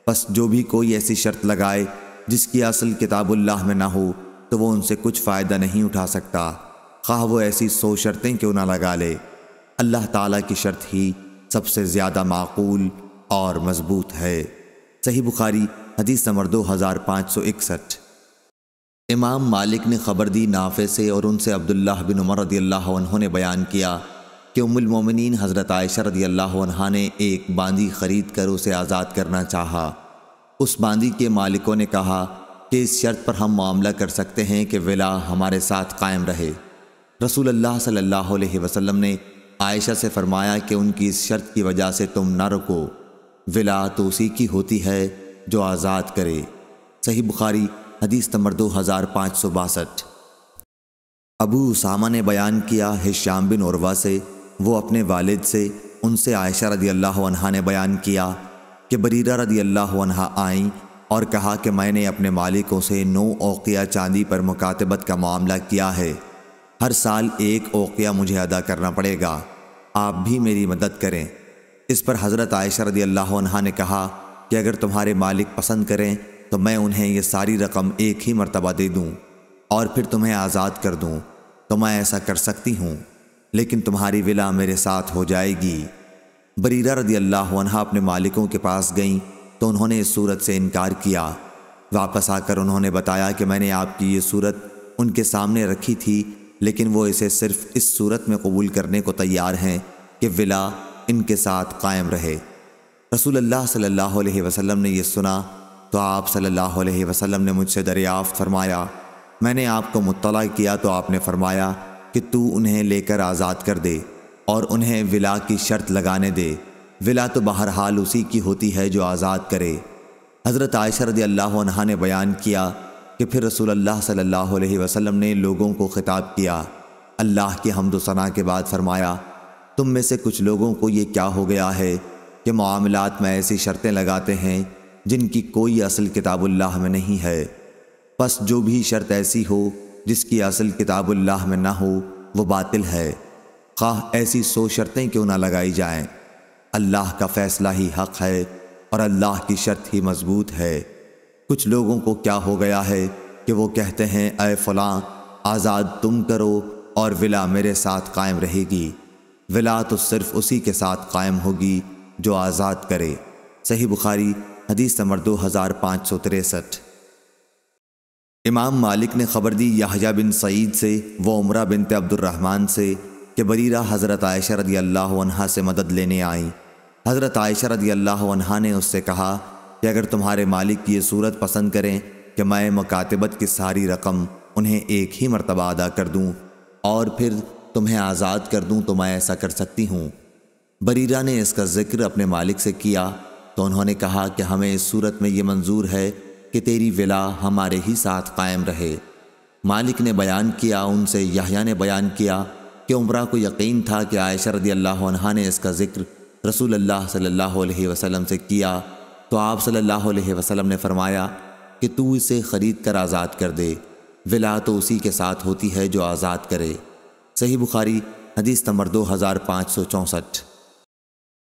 پس جو بھی کوئی ایسی شرط لگائے جس کی اصل کتاب اللہ میں نہ ہو تو وہ ان سے کچھ فائدہ نہیں اٹھا سکتا، خواہ وہ ایسی 100 شرطیں کیوں نہ لگا لے۔ اللہ تعالیٰ کی شرط ہی سب سے زیادہ معقول اور مضبوط ہے۔ صحیح بخاری حدیث نمبر 2561۔ امام مالک نے خبر دی نافع سے اور ان سے عبداللہ بن عمر رضی اللہ عنہ نے بیان کیا کہ ام المومنین حضرت عائشہ رضی اللہ عنہا نے ایک باندی خرید کر اسے آزاد کرنا چاہا۔ اس باندی کے مالکوں نے کہا کہ اس شرط پر ہم معاملہ کر سکتے ہیں کہ ولا ہمارے ساتھ قائم رہے۔ رسول اللہ صلی اللہ علیہ وسلم نے عائشہ سے فرمایا کہ ان کی اس شرط کی وجہ سے تم نہ رکو، ولا تو اسی کی ہوتی ہے جو آزاد کرے۔ صحیح بخاری حدیث نمبر 2562۔ ابو اسامہ نے بیان کیا ہشام بن عروہ سے، وہ اپنے والد سے، ان سے عائشہ رضی اللہ عنہا نے بیان کیا کہ بریرہ رضی اللہ عنہا آئیں اور کہا کہ میں نے اپنے مالکوں سے 9 اوقیہ چاندی پر مکاتبت کا معاملہ کیا ہے، ہر سال 1 اوقیہ مجھے ادا کرنا پڑے گا، آپ بھی میری مدد کریں۔ اس پر حضرت عائشہ رضی اللہ عنہا نے کہا کہ اگر تمہارے مالک پسند کریں تو میں انہیں یہ ساری رقم ایک ہی مرتبہ دے دوں اور پھر تمہیں آزاد کر دوں تو میں ایسا کر سکتی ہوں، لیکن تمہاری ولا میرے ساتھ ہو جائے گی۔ بریرہ رضی اللہ عنہا اپنے مالکوں کے پاس گئیں تو انہوں نے اس صورت سے انکار کیا۔ واپس آ کر انہوں نے بتایا کہ میں نے آپ کی یہ صورت ان کے سامنے رکھی تھی، لیکن وہ اسے صرف اس صورت میں قبول کرنے کو تیار ہیں کہ ولا ان کے ساتھ قائم رہے۔ رسول اللہ صلی اللہ علیہ وسلم نے یہ سنا تو آپ صلی اللہ علیہ وسلم نے مجھ سے دریافت فرمایا۔ میں نے آپ کو مطلع کیا تو آپ نے فرمایا کہ تو انہیں لے کر آزاد کر دے اور انہیں ولا کی شرط لگانے دے، ولا تو بہرحال اسی کی ہوتی ہے جو آزاد کرے۔ حضرت عائشہ رضی اللہ عنہا نے بیان کیا کہ پھر رسول اللہ صلی اللہ علیہ وسلم نے لوگوں کو خطاب کیا، اللہ کی حمد و ثنا کے بعد فرمایا، تم میں سے کچھ لوگوں کو یہ کیا ہو گیا ہے کہ معاملات میں ایسی شرطیں لگاتے ہیں جن کی کوئی اصل کتاب اللہ میں نہیں ہے۔ پس جو بھی شرط ایسی ہو جس کی اصل کتاب اللہ میں نہ ہو وہ باطل ہے، خواہ ایسی 100 شرطیں کیوں نہ لگائی جائیں۔ اللہ کا فیصلہ ہی حق ہے اور اللہ کی شرط ہی مضبوط ہے۔ کچھ لوگوں کو کیا ہو گیا ہے کہ وہ کہتے ہیں اے فلاں آزاد تم کرو اور ولا میرے ساتھ قائم رہے گی، ولا تو صرف اسی کے ساتھ قائم ہوگی جو آزاد کرے۔ صحیح بخاری حدیث نمبر 2563۔ امام مالک نے خبر دی یحییٰ بن سعید سے، وہ عمرہ بنت عبد الرحمن سے کہ بریرہ حضرت عائشہ رضی اللہ عنہا سے مدد لینے آئیں حضرت عائشہ رضی اللہ عنہا نے اس سے کہا کہ اگر تمہارے مالک یہ صورت پسند کریں کہ میں مکاتبت کی ساری رقم انہیں ایک ہی مرتبہ ادا کر دوں اور پھر تمہیں آزاد کر دوں تو میں ایسا کر سکتی ہوں۔ بریرہ نے اس کا ذکر اپنے مالک سے کیا تو انہوں نے کہا کہ ہمیں اس صورت میں یہ منظور ہے کہ تیری ولا ہمارے ہی ساتھ قائم رہے۔ مالک نے بیان کیا، ان سے یحییٰ نے بیان کیا کہ عمرہ کو یقین تھا کہ عائشہ رضی اللہ عنہا نے اس کا ذکر رسول اللہ صلی اللہ علیہ وسلم سے کیا تو آپ صلی اللہ علیہ وسلم نے فرمایا کہ تو اسے خرید کر آزاد کر دے، ولا تو اسی کے ساتھ ہوتی ہے جو آزاد کرے۔ صحیح بخاری حدیث نمبر 2564۔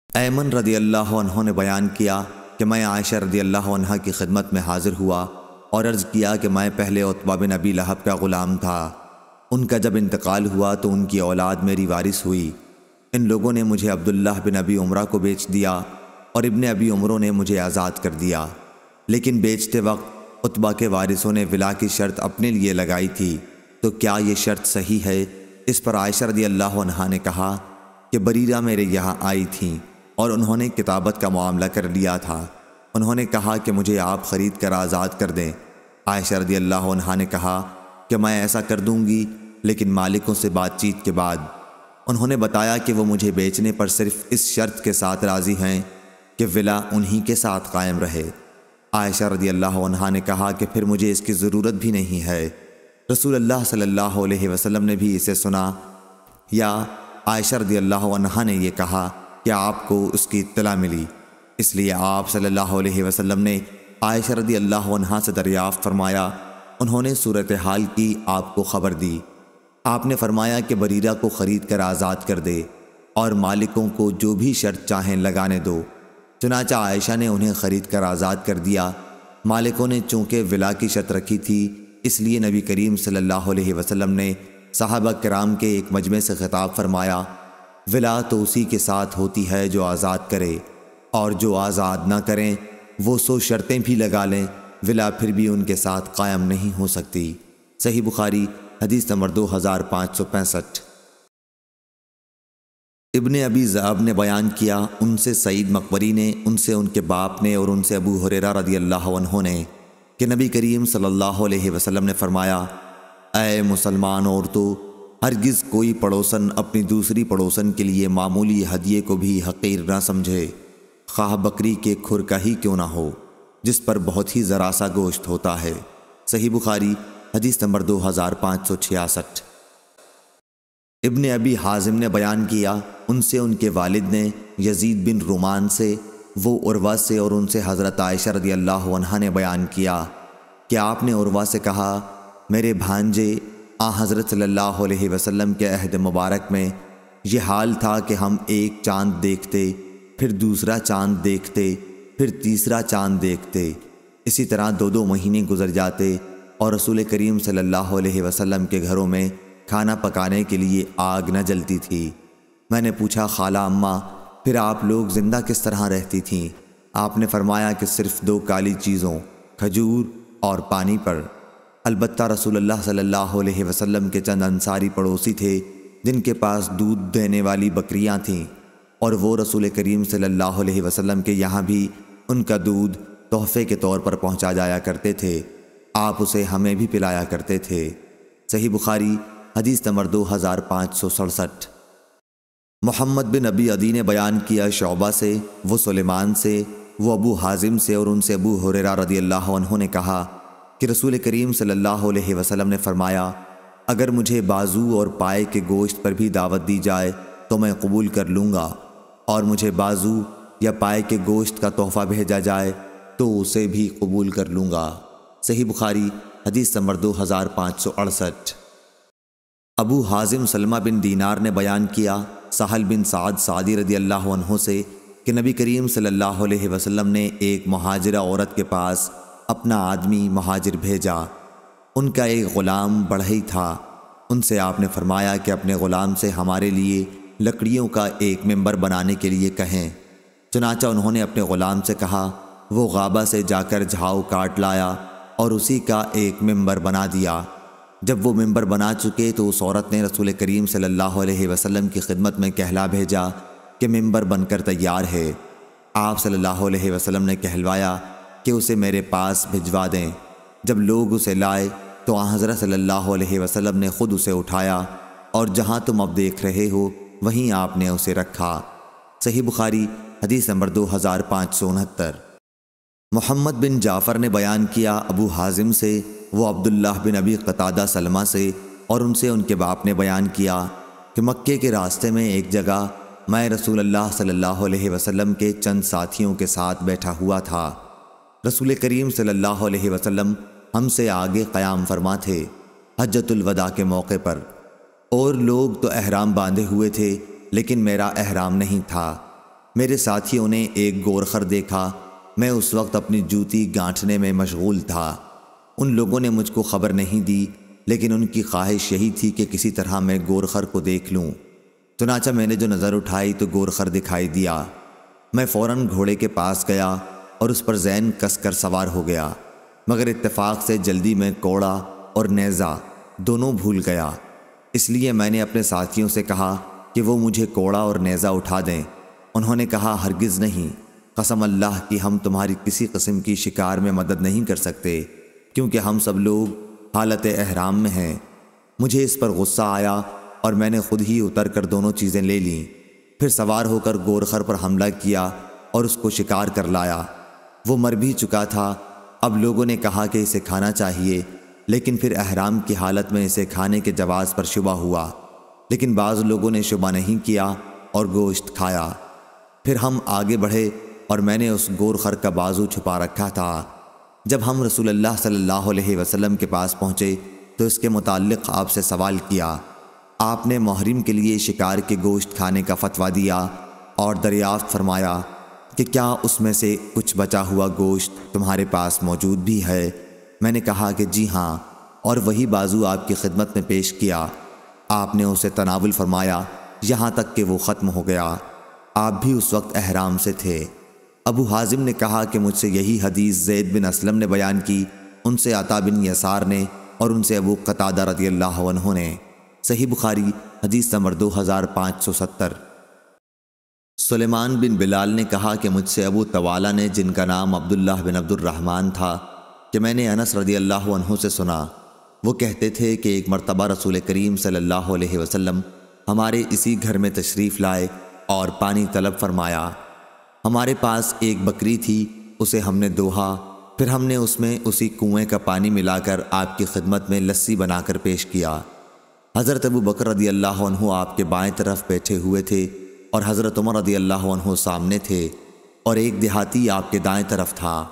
ایمن رضی اللہ عنہ نے بیان کیا کہ میں عائشہ رضی اللہ عنہا کی خدمت میں حاضر ہوا اور عرض کیا کہ میں پہلے عتبہ بن ابی لہب کا غلام تھا، ان کا جب انتقال ہوا تو ان کی اولاد میری وارث ہوئی۔ ان لوگوں نے مجھے عبداللہ بن ابی عمرہ کو بیچ دیا اور ابن ابی عمروں نے مجھے آزاد کر دیا، لیکن بیچتے وقت عتبہ کے وارثوں نے ولا کی شرط اپنے لیے لگائی تھی، تو کیا یہ شرط صحیح ہے؟ اس پر عائشہ رضی اللہ عنہا نے کہا کہ بریرہ میرے یہاں آئی تھیں اور انہوں نے کتابت کا معاملہ کر لیا تھا، انہوں نے کہا کہ مجھے آپ خرید کر آزاد کر دیں۔ عائشہ رضی اللہ عنہا نے کہا کہ میں ایسا کر دوں گی، لیکن مالکوں سے بات چیت کے بعد انہوں نے بتایا کہ وہ مجھے بیچنے پر صرف اس شرط کے ساتھ راضی ہیں کہ ولا انہی کے ساتھ قائم رہے۔ عائشہ رضی اللہ عنہا نے کہا کہ پھر مجھے اس کی ضرورت بھی نہیں ہے۔ رسول اللہ صلی اللہ علیہ وسلم نے بھی اسے سنا، یا عائشہ رضی اللہ عنہا نے یہ کہا کہ آپ کو اس کی اطلاع ملی، اس لیے آپ صلی اللہ علیہ وسلم نے عائشہ رضی اللہ عنہا سے دریافت فرمایا، انہوں نے صورتحال کی آپ کو خبر دی۔ آپ نے فرمایا کہ بریرہ کو خرید کر آزاد کر دے اور مالکوں کو جو بھی شرط چاہیں لگانے دو۔ چنانچہ عائشہ نے انہیں خرید کر آزاد کر دیا۔ مالکوں نے چونکہ ولا کی شرط رکھی تھی، اس لیے نبی کریم صلی اللہ علیہ وسلم نے صحابہ کرام کے ایک مجمع سے خطاب فرمایا، ولا تو اسی کے ساتھ ہوتی ہے جو آزاد کرے، اور جو آزاد نہ کریں وہ 100 شرطیں بھی لگا لیں، ولا پھر بھی ان کے ساتھ قائم نہیں ہو سکتی۔ صحیح بخاری حدیث نمبر 2565۔ ابن ابی ذئب نے بیان کیا، ان سے سعید مقبری نے، ان سے ان کے باپ نے اور ان سے ابو ہریرہ رضی اللہ عنہ نے کہ نبی کریم صلی اللہ علیہ وسلم نے فرمایا، اے مسلمان عورتوں، ہرگز کوئی پڑوسن اپنی دوسری پڑوسن کے لیے معمولی ہدیے کو بھی حقیر نہ سمجھے، خواہ بکری کے کھر کا ہی کیوں نہ ہو، جس پر بہت ہی ذرا سا گوشت ہوتا ہے۔ صحیح بخاری حدیث نمبر 2566۔ ابن ابی حازم نے بیان کیا، ان سے ان کے والد نے یزید بن رومان سے، وہ عروہ سے، اور ان سے حضرت عائشہ رضی اللہ عنہا نے بیان کیا کہ آپ نے عروہ سے کہا، میرے بھانجے، حضرت صلی اللہ علیہ وسلم کے عہد مبارک میں یہ حال تھا کہ ہم ایک چاند دیکھتے، پھر دوسرا چاند دیکھتے، پھر تیسرا چاند دیکھتے، اسی طرح 2 مہینے گزر جاتے اور رسول کریم صلی اللہ علیہ وسلم کے گھروں میں کھانا پکانے کے لیے آگ نہ جلتی تھی۔ میں نے پوچھا، خالہ اماں، پھر آپ لوگ زندہ کس طرح رہتی تھیں؟ آپ نے فرمایا کہ صرف 2 کالی چیزوں، کھجور اور پانی پر۔ البتہ رسول اللہ صلی اللہ علیہ وسلم کے چند انصاری پڑوسی تھے جن کے پاس دودھ دینے والی بکریاں تھیں، اور وہ رسول کریم صلی اللہ علیہ وسلم کے یہاں بھی ان کا دودھ تحفے کے طور پر پہنچا جایا کرتے تھے، آپ اسے ہمیں بھی پلایا کرتے تھے۔ صحیح بخاری حدیث نمبر 2567۔ محمد بن ابی عدی نے بیان کیا شعبہ سے، وہ سلیمان سے، وہ ابو حازم سے، اور ان سے ابو ہریرہ رضی اللہ عنہ نے کہا کہ رسول کریم صلی اللہ علیہ وسلم نے فرمایا، اگر مجھے بازو اور پائے کے گوشت پر بھی دعوت دی جائے تو میں قبول کر لوں گا، اور مجھے بازو یا پائے کے گوشت کا تحفہ بھیجا جائے تو اسے بھی قبول کر لوں گا۔ صحیح بخاری حدیث نمبر 2568۔ ابو حازم سلمہ بن دینار نے بیان کیا سہل بن سعد سعدی رضی اللہ عنہ سے کہ نبی کریم صلی اللہ علیہ وسلم نے ایک مہاجرہ عورت کے پاس اپنا آدمی مہاجر بھیجا، ان کا ایک غلام بڑھئی تھا، ان سے آپ نے فرمایا کہ اپنے غلام سے ہمارے لیے لکڑیوں کا ایک ممبر بنانے کے لیے کہیں۔ چنانچہ انہوں نے اپنے غلام سے کہا، وہ غابہ سے جا کر جھاؤ کاٹ لایا اور اسی کا ایک ممبر بنا دیا۔ جب وہ ممبر بنا چکے تو اس عورت نے رسول کریم صلی اللہ علیہ وسلم کی خدمت میں کہلا بھیجا کہ ممبر بن کر تیار ہے۔ آپ صلی اللہ علیہ وسلم نے کہلوایا کہ اسے میرے پاس بھجوا دیں۔ جب لوگ اسے لائے تو آن حضرت صلی اللہ علیہ وسلم نے خود اسے اٹھایا اور جہاں تم اب دیکھ رہے ہو وہیں آپ نے اسے رکھا۔ صحیح بخاری حدیث نمبر 2569۔ محمد بن جعفر نے بیان کیا ابو حازم سے، وہ عبداللہ بن ابی قتادہ سلمہ سے، اور ان سے ان کے باپ نے بیان کیا کہ مکے کے راستے میں ایک جگہ میں رسول اللہ صلی اللہ علیہ وسلم کے چند ساتھیوں کے ساتھ بیٹھا ہوا تھا۔ رسول کریم صلی اللہ علیہ وسلم ہم سے آگے قیام فرما تھے حجۃ الوداع کے موقع پر، اور لوگ تو احرام باندھے ہوئے تھے لیکن میرا احرام نہیں تھا۔ میرے ساتھیوں نے ایک گورخر دیکھا، میں اس وقت اپنی جوتی گانٹھنے میں مشغول تھا۔ ان لوگوں نے مجھ کو خبر نہیں دی، لیکن ان کی خواہش یہی تھی کہ کسی طرح میں گورخر کو دیکھ لوں۔ چنانچہ میں نے جو نظر اٹھائی تو گورخر دکھائی دیا۔ میں فوراً گھوڑے کے پاس گیا اور اس پر زین کس کر سوار ہو گیا، مگر اتفاق سے جلدی میں کوڑا اور نیزہ دونوں بھول گیا۔ اس لیے میں نے اپنے ساتھیوں سے کہا کہ وہ مجھے کوڑا اور نیزہ اٹھا دیں۔ انہوں نے کہا ہرگز نہیں، قسم اللہ کی ہم تمہاری کسی قسم کی شکار میں مدد نہیں کر سکتے، کیونکہ ہم سب لوگ حالت احرام میں ہیں۔ مجھے اس پر غصہ آیا اور میں نے خود ہی اتر کر دونوں چیزیں لے لیں، پھر سوار ہو کر گورخر پر حملہ کیا اور اس کو شکار کر لایا۔ وہ مر بھی چکا تھا۔ اب لوگوں نے کہا کہ اسے کھانا چاہیے، لیکن پھر احرام کی حالت میں اسے کھانے کے جواز پر شبہ ہوا، لیکن بعض لوگوں نے شبہ نہیں کیا اور گوشت کھایا۔ پھر ہم آگے بڑھے اور میں نے اس گورخر کا بازو چھپا رکھا تھا۔ جب ہم رسول اللہ صلی اللہ علیہ وسلم کے پاس پہنچے تو اس کے متعلق آپ سے سوال کیا۔ آپ نے محرم کے لیے شکار کے گوشت کھانے کا فتویٰ دیا اور دریافت فرمایا کہ کیا اس میں سے کچھ بچا ہوا گوشت تمہارے پاس موجود بھی ہے؟ میں نے کہا کہ جی ہاں، اور وہی بازو آپ کی خدمت میں پیش کیا۔ آپ نے اسے تناول فرمایا یہاں تک کہ وہ ختم ہو گیا۔ آپ بھی اس وقت احرام سے تھے۔ ابو حازم نے کہا کہ مجھ سے یہی حدیث زید بن اسلم نے بیان کی، ان سے عطا بن یسار نے، اور ان سے ابو قتادہ رضی اللہ عنہ نے۔ صحیح بخاری حدیث نمبر 2570۔ سلیمان بن بلال نے کہا کہ مجھ سے ابو طوالہ نے، جن کا نام عبداللہ بن عبد الرحمن تھا، کہ میں نے انس رضی اللہ عنہ سے سنا، وہ کہتے تھے کہ ایک مرتبہ رسول کریم صلی اللہ علیہ وسلم ہمارے اسی گھر میں تشریف لائے اور پانی طلب فرمایا۔ ہمارے پاس ایک بکری تھی، اسے ہم نے دوہا، پھر ہم نے اس میں اسی کنویں کا پانی ملا کر آپ کی خدمت میں لسی بنا کر پیش کیا۔ حضرت ابو بکر رضی اللہ عنہ آپ کے بائیں طرف بیٹھے ہوئے تھے اور حضرت عمر رضی اللہ عنہ سامنے تھے، اور ایک دیہاتی آپ کے دائیں طرف تھا۔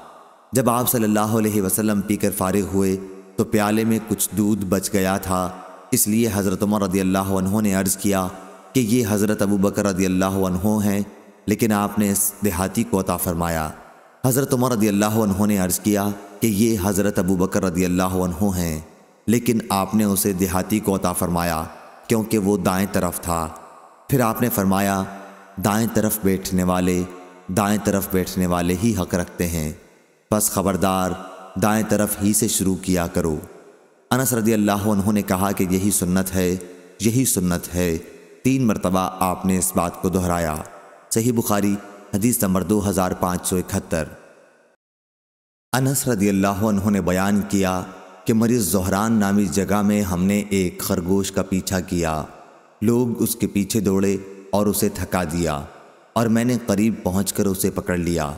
جب آپ صلی اللہ علیہ وسلم پی کر فارغ ہوئے تو پیالے میں کچھ دودھ بچ گیا تھا، اس لیے حضرت عمر رضی اللہ عنہ نے عرض کیا کہ یہ حضرت ابو بکر رضی اللہ عنہ ہیں، لیکن آپ نے اس دیہاتی کو عطا فرمایا۔ حضرت عمر رضی اللہ عنہ نے عرض کیا کہ یہ حضرت ابو بکر رضی اللہ عنہ ہیں، لیکن آپ نے اسے دیہاتی کو عطا فرمایا کیونکہ وہ دائیں طرف تھا۔ پھر آپ نے فرمایا دائیں طرف بیٹھنے والے ہی حق رکھتے ہیں، پس خبردار دائیں طرف ہی سے شروع کیا کرو۔ انس رضی اللہ عنہ نے کہا کہ یہی سنت ہے۔ 3 مرتبہ آپ نے اس بات کو دہرایا۔ صحیح بخاری حدیث نمبر 2571۔ انس رضی اللہ عنہ نے بیان کیا کہ مریض زہران نامی جگہ میں ہم نے ایک خرگوش کا پیچھا کیا، لوگ اس کے پیچھے دوڑے اور اسے تھکا دیا، اور میں نے قریب پہنچ کر اسے پکڑ لیا۔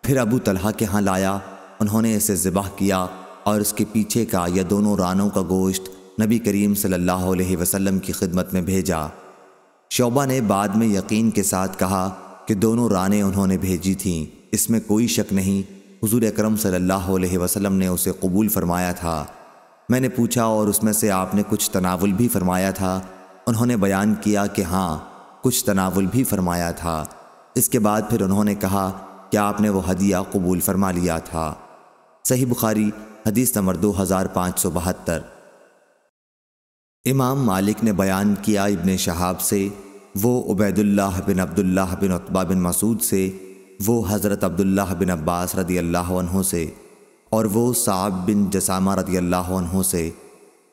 پھر ابو طلحہ کے ہاں لایا، انہوں نے اسے ذبح کیا اور اس کے پیچھے کا یا دونوں رانوں کا گوشت نبی کریم صلی اللہ علیہ وسلم کی خدمت میں بھیجا۔ شعبہ نے بعد میں یقین کے ساتھ کہا کہ دونوں رانیں انہوں نے بھیجی تھیں، اس میں کوئی شک نہیں، حضور اکرم صلی اللہ علیہ وسلم نے اسے قبول فرمایا تھا۔ میں نے پوچھا اور اس میں سے آپ نے کچھ تناول بھی فرمایا تھا؟ انہوں نے بیان کیا کہ ہاں، کچھ تناول بھی فرمایا تھا۔ اس کے بعد پھر انہوں نے کہا کہ آپ نے وہ ہدیہ قبول فرما لیا تھا۔ صحیح بخاری حدیث نمبر 2572۔ امام مالک نے بیان کیا ابن شہاب سے، وہ عبید اللہ بن عبداللہ بن عتبہ بن مسعود سے، وہ حضرت عبداللہ بن عباس رضی اللہ عنہ سے، اور وہ صعب بن جسامہ رضی اللہ عنہ سے،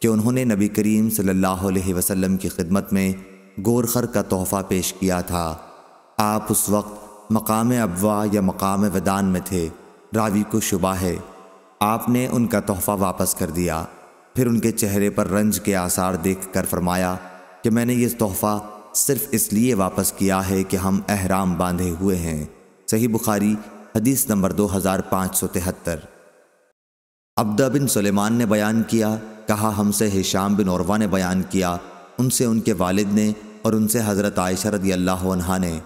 کہ انہوں نے نبی کریم صلی اللہ علیہ وسلم کی خدمت میں گورخر کا تحفہ پیش کیا تھا۔ آپ اس وقت مقام ابوا یا مقام ودان میں تھے، راوی کو شبہ ہے۔ آپ نے ان کا تحفہ واپس کر دیا، پھر ان کے چہرے پر رنج کے آثار دیکھ کر فرمایا کہ میں نے یہ تحفہ صرف اس لیے واپس کیا ہے کہ ہم احرام باندھے ہوئے ہیں۔ صحیح بخاری حدیث نمبر 2573۔ عبدہ بن سلیمان نے بیان کیا، کہا ہم سے ہشام بن عروہ نے بیان کیا، ان سے ان کے والد نے اور ان سے حضرت عائشہ رضی اللہ عنہا نے،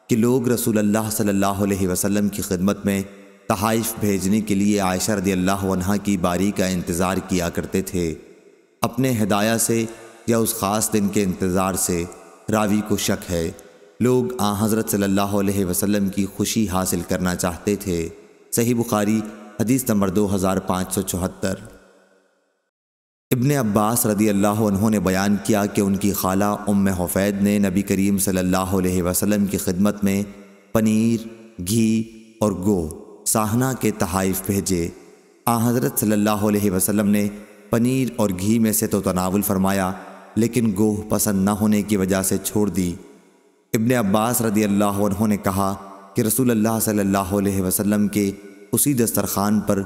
کہ لوگ رسول اللہ صلی اللہ علیہ وسلم کی خدمت میں تحائف بھیجنے کے لیے عائشہ رضی اللہ عنہا کی باری کا انتظار کیا کرتے تھے، اپنے ہدایہ سے یا اس خاص دن کے انتظار سے۔ راوی کو شک ہے، لوگ آن حضرت صلی اللہ علیہ وسلم کی خوشی حاصل کرنا چاہتے تھے۔ صحیح بخاری حدیث نمبر 2574۔ ابن عباس رضی اللہ عنہ نے بیان کیا کہ ان کی خالہ ام حفید نے نبی کریم صلی اللہ علیہ وسلم کی خدمت میں پنیر، گھی اور گوہ ساہنہ کے تحائف بھیجے۔ آن حضرت صلی اللہ علیہ وسلم نے پنیر اور گھی میں سے تو تناول فرمایا، لیکن گوہ پسند نہ ہونے کی وجہ سے چھوڑ دی۔ ابن عباس رضی اللہ عنہ نے کہا کہ رسول اللہ صلی اللہ علیہ وسلم کے اسی دسترخوان پر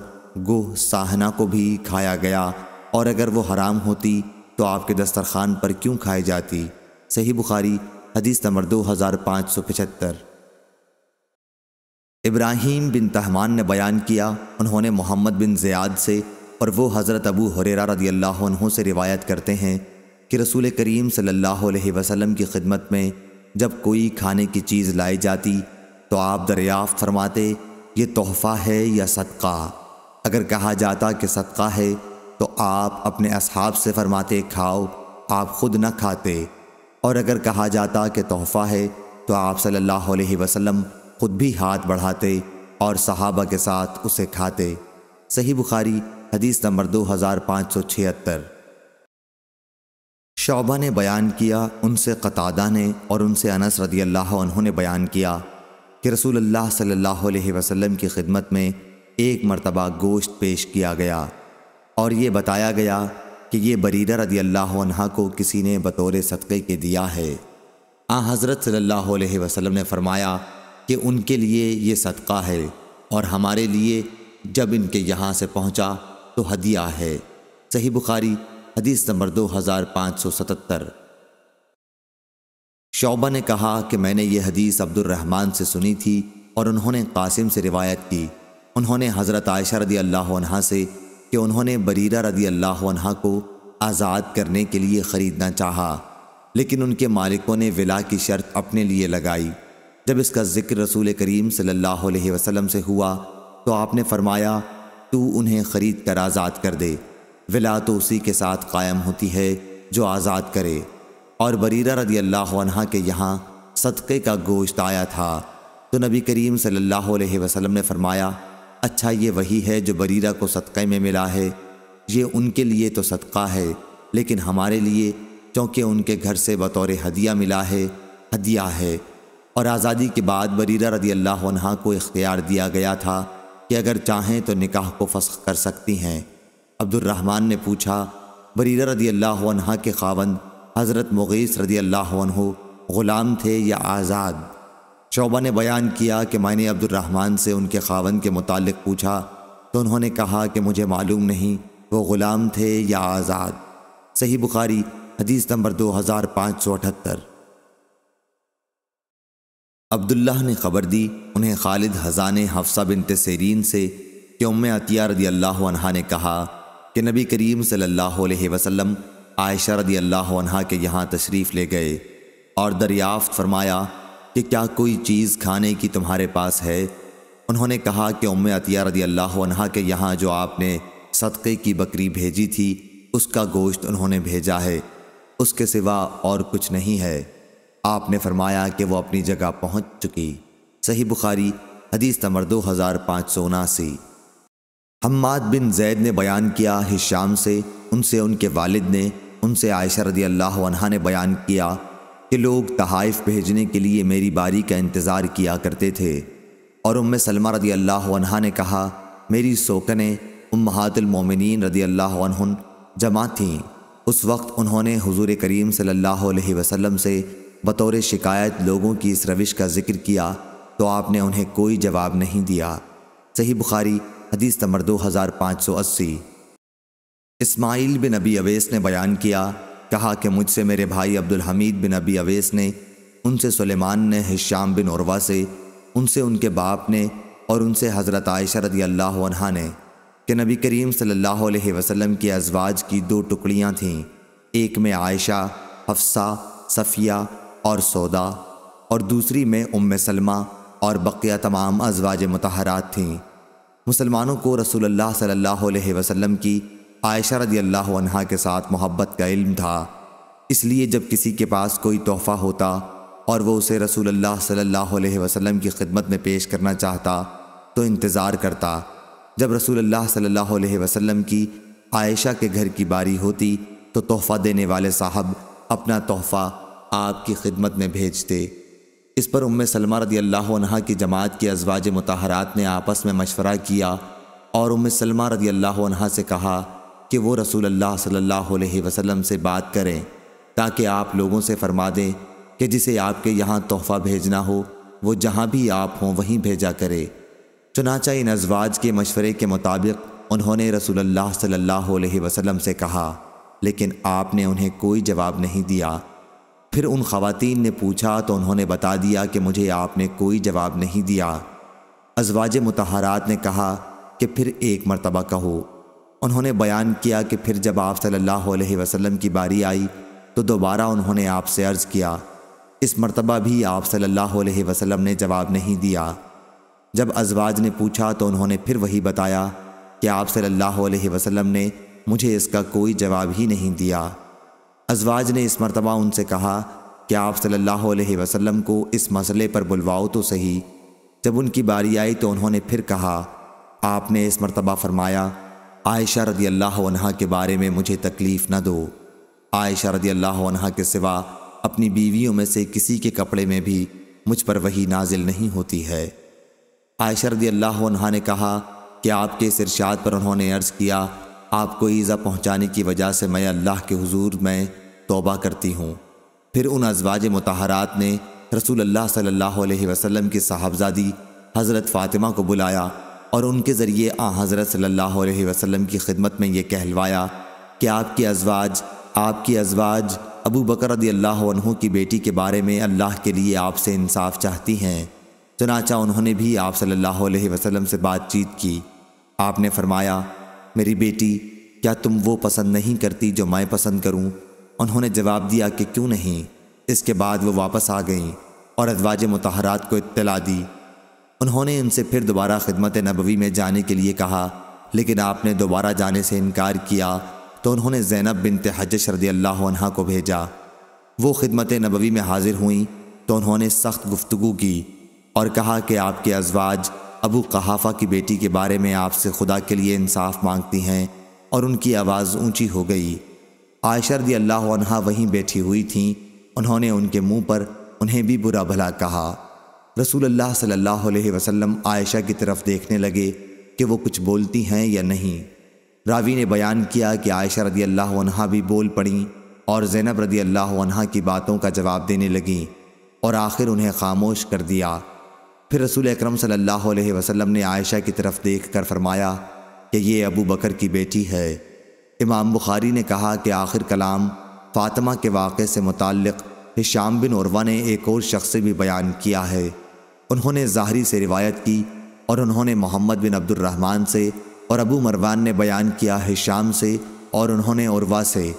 گوہ ساہنہ کو بھی کھایا گیا، اور اگر وہ حرام ہوتی تو آپ کے دسترخوان پر کیوں کھائی جاتی؟ صحیح بخاری حدیث نمبر 2575۔ ابراہیم بن تہمان نے بیان کیا، انہوں نے محمد بن زیاد سے اور وہ حضرت ابو ہریرہ رضی اللہ عنہ سے روایت کرتے ہیں کہ رسول کریم صلی اللہ علیہ وسلم کی خدمت میں جب کوئی کھانے کی چیز لائی جاتی تو آپ دریافت فرماتے یہ تحفہ ہے یا صدقہ؟ اگر کہا جاتا کہ صدقہ ہے تو آپ اپنے اصحاب سے فرماتے کھاؤ، آپ خود نہ کھاتے، اور اگر کہا جاتا کہ تحفہ ہے تو آپ صلی اللہ علیہ وسلم خود بھی ہاتھ بڑھاتے اور صحابہ کے ساتھ اسے کھاتے۔ صحیح بخاری حدیث نمبر 2576۔ شعبہ نے بیان کیا، ان سے قتادہ نے اور ان سے انس رضی اللہ عنہ نے بیان کیا کہ رسول اللہ صلی اللہ علیہ وسلم کی خدمت میں ایک مرتبہ گوشت پیش کیا گیا اور یہ بتایا گیا کہ یہ بریرہ رضی اللہ عنہا کو کسی نے بطور صدقے کے دیا ہے۔ آن حضرت صلی اللہ علیہ وسلم نے فرمایا کہ ان کے لیے یہ صدقہ ہے، اور ہمارے لیے جب ان کے یہاں سے پہنچا تو ہدیہ ہے۔ صحیح بخاری حدیث نمبر 2577۔ شعبہ نے کہا کہ میں نے یہ حدیث عبد الرحمن سے سنی تھی اور انہوں نے قاسم سے روایت کی، انہوں نے حضرت عائشہ رضی اللہ عنہا سے کہ انہوں نے بریرہ رضی اللہ عنہا کو آزاد کرنے کے لیے خریدنا چاہا، لیکن ان کے مالکوں نے ولا کی شرط اپنے لیے لگائی۔ جب اس کا ذکر رسول کریم صلی اللہ علیہ وسلم سے ہوا تو آپ نے فرمایا تو انہیں خرید کر آزاد کر دے، ولا تو اسی کے ساتھ قائم ہوتی ہے جو آزاد کرے۔ اور بریرہ رضی اللہ عنہا کے یہاں صدقے کا گوشت آیا تھا تو نبی کریم صلی اللہ علیہ وسلم نے فرمایا اچھا یہ وہی ہے جو بریرہ کو صدقے میں ملا ہے، یہ ان کے لیے تو صدقہ ہے لیکن ہمارے لیے چونکہ ان کے گھر سے بطور ہدیہ ملا ہے، ہدیہ ہے۔ اور آزادی کے بعد بریرہ رضی اللہ عنہا کو اختیار دیا گیا تھا کہ اگر چاہیں تو نکاح کو فسخ کر سکتی ہیں۔ عبد الرحمن نے پوچھا بریرہ رضی اللہ عنہا کے خاوند حضرت مغیث رضی اللہ عنہ غلام تھے یا آزاد؟ شعبہ نے بیان کیا کہ میں نے عبد الرحمن سے ان کے خاوند کے متعلق پوچھا تو انہوں نے کہا کہ مجھے معلوم نہیں وہ غلام تھے یا آزاد۔ صحیح بخاری حدیث نمبر 2578۔ عبداللہ نے خبر دی، انہیں خالد حضان حفصہ بنت سیرین سے کہ ام عطیہ رضی اللہ عنہا نے کہا کہ نبی کریم صلی اللہ علیہ وسلم عائشہ رضی اللہ عنہا کے یہاں تشریف لے گئے اور دریافت فرمایا کہ کیا کوئی چیز کھانے کی تمہارے پاس ہے؟ انہوں نے کہا کہ ام عطیہ رضی اللہ عنہا کے یہاں جو آپ نے صدقے کی بکری بھیجی تھی اس کا گوشت انہوں نے بھیجا ہے، اس کے سوا اور کچھ نہیں ہے۔ آپ نے فرمایا کہ وہ اپنی جگہ پہنچ چکی۔ صحیح بخاری حدیث نمبر 2579۔ حماد بن زید نے بیان کیا ہشام سے، ان سے ان کے والد نے، ان سے عائشہ رضی اللہ عنہا نے بیان کیا کہ لوگ تحائف بھیجنے کے لیے میری باری کا انتظار کیا کرتے تھے، اور ام سلمہ رضی اللہ عنہا نے کہا میری سوکنیں امہات المومنین رضی اللہ عنہن جمع تھیں۔ اس وقت انہوں نے حضور کریم صلی اللہ علیہ وسلم سے بطور شکایت لوگوں کی اس روش کا ذکر کیا تو آپ نے انہیں کوئی جواب نہیں دیا۔ صحیح بخاری حدیث نمبر 2580۔ اسماعیل بن ابی اویس نے بیان کیا، کہا کہ مجھ سے میرے بھائی عبد الحمید بن ابی اویس نے، ان سے سلیمان نے ہشام بن عروہ سے، ان سے ان کے باپ نے، اور ان سے حضرت عائشہ رضی اللہ عنہا نے، کہ نبی کریم صلی اللہ علیہ وسلم کی ازواج کی 2 ٹکڑیاں تھیں، ایک میں عائشہ، حفصہ، صفیہ اور سودا، اور دوسری میں ام سلمہ اور بقیہ تمام ازواج مطہرات تھیں۔ مسلمانوں کو رسول اللہ صلی اللہ علیہ وسلم کی عائشہ رضی اللہ عنہا کے ساتھ محبت کا علم تھا، اس لیے جب کسی کے پاس کوئی تحفہ ہوتا اور وہ اسے رسول اللہ صلی اللہ علیہ وسلم کی خدمت میں پیش کرنا چاہتا تو انتظار کرتا۔ جب رسول اللہ صلی اللہ علیہ وسلم کی عائشہ کے گھر کی باری ہوتی تو تحفہ دینے والے صاحب اپنا تحفہ آپ کی خدمت میں بھیجتے۔ اس پر ام سلمہ رضی اللہ عنہا کی جماعت کی ازواج مطہرات نے آپس میں مشورہ کیا اور ام سلمہ رضی اللہ عنہا سے کہا کہ وہ رسول اللہ صلی اللہ علیہ وسلم سے بات کریں تاکہ آپ لوگوں سے فرما دیں کہ جسے آپ کے یہاں تحفہ بھیجنا ہو وہ جہاں بھی آپ ہوں وہیں بھیجا کرے۔ چنانچہ ان ازواج کے مشورے کے مطابق انہوں نے رسول اللہ صلی اللہ علیہ وسلم سے کہا، لیکن آپ نے انہیں کوئی جواب نہیں دیا۔ پھر ان خواتین نے پوچھا تو انہوں نے بتا دیا کہ مجھے آپ نے کوئی جواب نہیں دیا۔ ازواج مطہرات نے کہا کہ پھر ایک مرتبہ کہو۔ انہوں نے بیان کیا کہ پھر جب آپ صلی اللہ علیہ وسلم کی باری آئی تو دوبارہ انہوں نے آپ سے عرض کیا۔ اس مرتبہ بھی آپ صلی اللہ علیہ وسلم نے جواب نہیں دیا۔ جب ازواج نے پوچھا تو انہوں نے پھر وہی بتایا کہ آپ صلی اللہ علیہ وسلم نے مجھے اس کا کوئی جواب ہی نہیں دیا۔ ازواج نے اس مرتبہ ان سے کہا کہ آپ صلی اللہ علیہ وسلم کو اس مسئلے پر بلواؤ تو صحیح۔ جب ان کی باری آئی تو انہوں نے پھر کہا، آپ نے اس مرتبہ فرمایا، عائشہ رضی اللہ عنہا کے بارے میں مجھے تکلیف نہ دو۔ عائشہ رضی اللہ عنہا کے سوا اپنی بیویوں میں سے کسی کے کپڑے میں بھی مجھ پر وحی نازل نہیں ہوتی ہے۔ عائشہ رضی اللہ عنہا نے کہا کہ آپ کے اس ارشاد پر انہوں نے عرض کیا، آپ کو ایذا پہنچانے کی وجہ سے میں اللہ کے حضور میں توبہ کرتی ہوں۔ پھر ان ازواج مطہرات نے رسول اللہ صلی اللہ علیہ وسلم کی صاحبزادی حضرت فاطمہ کو بلایا اور ان کے ذریعے حضرت صلی اللہ علیہ وسلم کی خدمت میں یہ کہلوایا کہ آپ کی ازواج ابو بکر رضی اللہ عنہ کی بیٹی کے بارے میں اللہ کے لیے آپ سے انصاف چاہتی ہیں۔ چنانچہ انہوں نے بھی آپ صلی اللہ علیہ وسلم سے بات چیت کی۔ آپ نے فرمایا، میری بیٹی، کیا تم وہ پسند نہیں کرتی جو میں پسند کروں؟ انہوں نے جواب دیا کہ کیوں نہیں۔ اس کے بعد وہ واپس آ گئیں اور ازواج مطہرات کو اطلاع دی۔ انہوں نے ان سے پھر دوبارہ خدمت نبوی میں جانے کے لیے کہا، لیکن آپ نے دوبارہ جانے سے انکار کیا تو انہوں نے زینب بنت حجش رضی اللہ عنہا کو بھیجا۔ وہ خدمت نبوی میں حاضر ہوئیں تو انہوں نے سخت گفتگو کی اور کہا کہ آپ کے ازواج ابو قحافہ کی بیٹی کے بارے میں آپ سے خدا کے لیے انصاف مانگتی ہیں، اور ان کی آواز اونچی ہو گئی۔ عائشہ رضی اللہ عنہا وہیں بیٹھی ہوئی تھیں۔ انہوں نے ان کے منہ پر انہیں بھی برا بھلا کہا۔ رسول اللہ صلی اللہ علیہ وسلم عائشہ کی طرف دیکھنے لگے کہ وہ کچھ بولتی ہیں یا نہیں۔ راوی نے بیان کیا کہ عائشہ رضی اللہ عنہا بھی بول پڑیں اور زینب رضی اللہ عنہا کی باتوں کا جواب دینے لگیں اور آخر انہیں خاموش کر دیا۔ پھر رسول اکرم صلی اللہ علیہ وسلم نے عائشہ کی طرف دیکھ کر فرمایا کہ یہ ابو بکر کی بیٹی ہے۔ امام بخاری نے کہا کہ آخر کلام فاطمہ کے واقعے سے متعلق ہشام بن عروہ نے ایک اور شخص سے بھی بیان کیا ہے۔ انہوں نے ظاہری سے روایت کی اور انہوں نے محمد بن عبد الرحمن سے، اور ابو مروان نے بیان کیا ہشام سے اور انہوں نے عروہ سے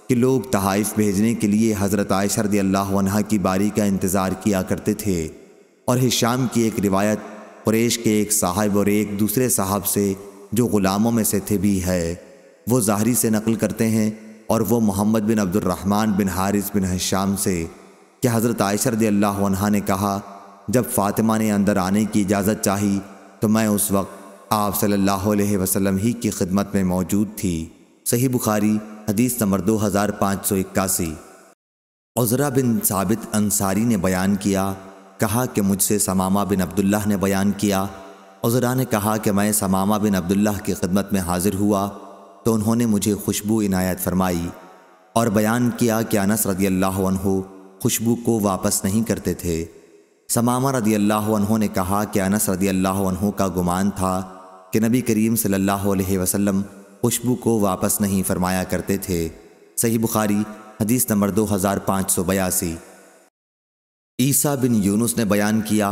کہ لوگ تحائف بھیجنے کے لیے حضرت عائشہ رضی اللہ عنہا کی باری کا انتظار کیا کرتے تھے۔ اور ہشام کی ایک روایت قریش کے ایک صاحب اور ایک دوسرے صاحب سے جو غلاموں میں سے تھے بھی ہے۔ وہ ظاہری سے نقل کرتے ہیں اور وہ محمد بن عبد الرحمن بن حارث بن ہشام سے کہ حضرت عائشہ رضی اللہ عنہا نے کہا، جب فاطمہ نے اندر آنے کی اجازت چاہی تو میں اس وقت آپ صلی اللہ علیہ وسلم ہی کی خدمت میں موجود تھی۔ صحیح بخاری حدیث نمبر 2581۔ عزرہ بن ثابت انصاری نے بیان کیا، کہا کہ مجھ سے ثمامہ بن عبداللہ نے بیان کیا۔ عزرہ نے کہا کہ میں ثمامہ بن عبداللہ کی خدمت میں حاضر ہوا تو انہوں نے مجھے خوشبو عنایت فرمائی اور بیان کیا کہ انس رضی اللہ عنہ خوشبو کو واپس نہیں کرتے تھے۔ ثمامہ رضی اللہ عنہ نے کہا کہ انس رضی اللہ عنہ کا گمان تھا کہ نبی کریم صلی اللہ علیہ وسلم خوشبو کو واپس نہیں فرمایا کرتے تھے۔ صحیح بخاری حدیث نمبر 2582۔ عیسیٰ بن یونس نے بیان کیا،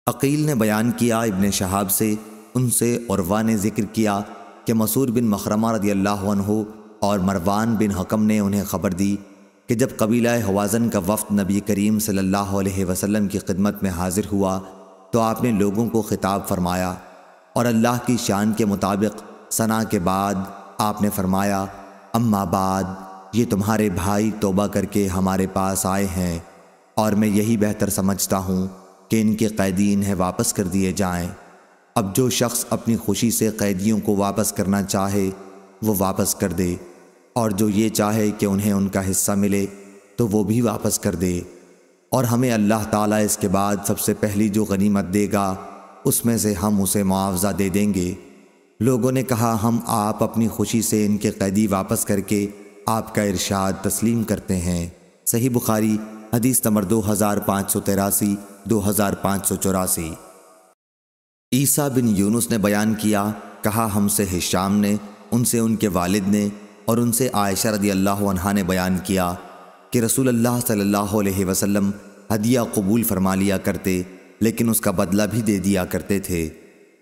عقیل نے بیان کیا ابن شہاب سے، ان سے عروہ نے ذکر کیا کہ مسعود بن مخرمہ رضی اللہ عنہ اور مروان بن حکم نے انہیں خبر دی کہ جب قبیلہ حوازن کا وفد نبی کریم صلی اللہ علیہ وسلم کی خدمت میں حاضر ہوا تو آپ نے لوگوں کو خطاب فرمایا اور اللہ کی شان کے مطابق ثنا کے بعد آپ نے فرمایا، اما بعد، یہ تمہارے بھائی توبہ کر کے ہمارے پاس آئے ہیں اور میں یہی بہتر سمجھتا ہوں کہ ان کے قیدی انہیں واپس کر دیے جائیں۔ اب جو شخص اپنی خوشی سے قیدیوں کو واپس کرنا چاہے وہ واپس کر دے، اور جو یہ چاہے کہ انہیں ان کا حصہ ملے تو وہ بھی واپس کر دے، اور ہمیں اللہ تعالیٰ اس کے بعد سب سے پہلی جو غنیمت دے گا اس میں سے ہم اسے معاوضہ دے دیں گے۔ لوگوں نے کہا، ہم آپ اپنی خوشی سے ان کے قیدی واپس کر کے آپ کا ارشاد تسلیم کرتے ہیں۔ صحیح بخاری حدیث نمبر 2583، 2584۔ عیسیٰ بن یونس نے بیان کیا، کہا ہم سے ہشام نے، ان سے ان کے والد نے، اور ان سے عائشہ رضی اللہ عنہا نے بیان کیا کہ رسول اللہ صلی اللہ علیہ وسلم ہدیہ قبول فرما لیا کرتے لیکن اس کا بدلہ بھی دے دیا کرتے تھے۔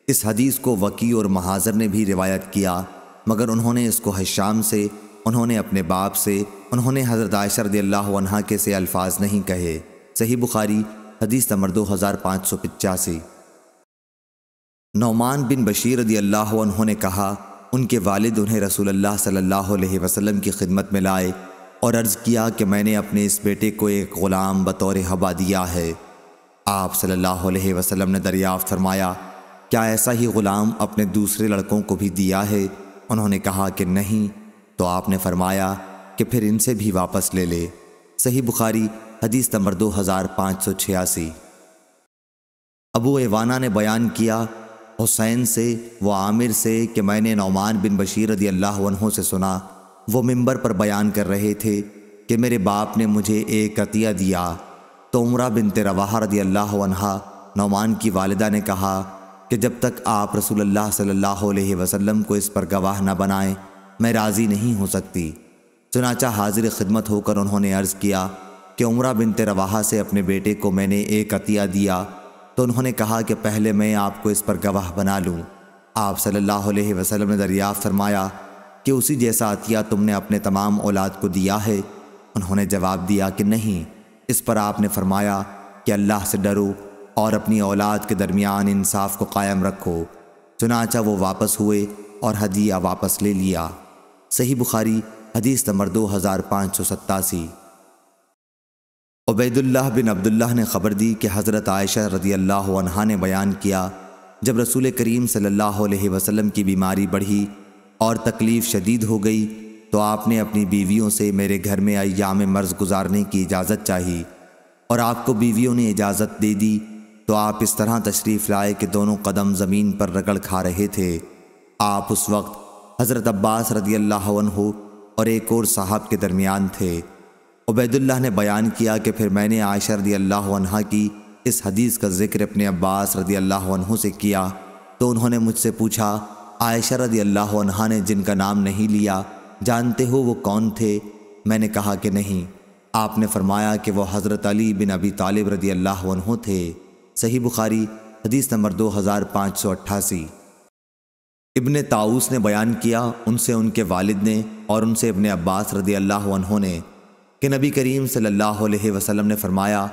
اس حدیث کو وکی اور محاذر نے بھی روایت کیا، مگر انہوں نے اس کو ہشام سے، انہوں نے اپنے باپ سے، انہوں نے حضرت عائشہ رضی اللہ عنہا کے سے الفاظ نہیں کہے۔ صحیح بخاری حدیث نمبر 2585۔ نعمان بن بشیر رضی اللہ عنہ نے کہا، ان کے والد انہیں رسول اللہ صلی اللہ علیہ وسلم کی خدمت میں لائے اور عرض کیا کہ میں نے اپنے اس بیٹے کو ایک غلام بطور ہبہ دیا ہے۔ آپ صلی اللہ علیہ وسلم نے دریافت فرمایا، کیا ایسا ہی غلام اپنے دوسرے لڑکوں کو بھی دیا ہے؟ انہوں نے کہا کہ نہیں، تو آپ نے فرمایا کہ پھر ان سے بھی واپس لے لے۔ صحیح بخاری حدیث نمبر 2586۔ ابو عوانہ نے بیان کیا حسین سے و عامر سے کہ میں نے نعمان بن بشیر رضی اللہ عنہ سے سنا، وہ ممبر پر بیان کر رہے تھے کہ میرے باپ نے مجھے ایک عطیہ دیا، تو عمرہ بنت رواحہ رضی اللہ عنہا نعمان کی والدہ نے کہا کہ جب تک آپ رسول اللہ صلی اللہ علیہ وسلم کو اس پر گواہ نہ بنائیں میں راضی نہیں ہو سکتی۔ چنانچہ حاضر خدمت ہو کر انہوں نے عرض کیا کہ عمرہ بنت رواحہ سے اپنے بیٹے کو میں نے ایک عطیہ دیا، تو انہوں نے کہا کہ پہلے میں آپ کو اس پر گواہ بنا لوں۔ آپ صلی اللہ علیہ وسلم نے دریافت فرمایا کہ اسی جیسا عطیہ تم نے اپنے تمام اولاد کو دیا ہے؟ انہوں نے جواب دیا کہ نہیں۔ اس پر آپ نے فرمایا کہ اللہ سے ڈرو اور اپنی اولاد کے درمیان انصاف کو قائم رکھو۔ چنانچہ وہ واپس ہوئے اور ہدیہ واپس لے لیا۔ صحیح بخاری حدیث نمبر 2587۔ عبید اللہ بن عبداللہ نے خبر دی کہ حضرت عائشہ رضی اللہ عنہا نے بیان کیا، جب رسول کریم صلی اللہ علیہ وسلم کی بیماری بڑھی اور تکلیف شدید ہو گئی تو آپ نے اپنی بیویوں سے میرے گھر میں ایام مرض گزارنے کی اجازت چاہی، اور آپ کو بیویوں نے اجازت دے دی تو آپ اس طرح تشریف لائے کہ دونوں قدم زمین پر رگڑ کھا رہے تھے۔ آپ اس وقت حضرت عباس رضی اللہ عنہ اور ایک اور صاحب کے درمیان تھے۔ عبید اللہ نے بیان کیا کہ پھر میں نے عائشہ رضی اللہ عنہا کی اس حدیث کا ذکر اپنے عباس رضی اللہ عنہ سے کیا تو انہوں نے مجھ سے پوچھا، عائشہ رضی اللہ عنہا نے جن کا نام نہیں لیا جانتے ہو وہ کون تھے؟ میں نے کہا کہ نہیں۔ آپ نے فرمایا کہ وہ حضرت علی بن ابی طالب رضی اللہ عنہ تھے۔ صحیح بخاری حدیث نمبر 2588۔ ابن طاؤس نے بیان کیا، ان سے ان کے والد نے اور ان سے ابن عباس رضی اللہ عنہ نے کہ نبی کریم صلی اللہ علیہ وسلم نے فرمایا،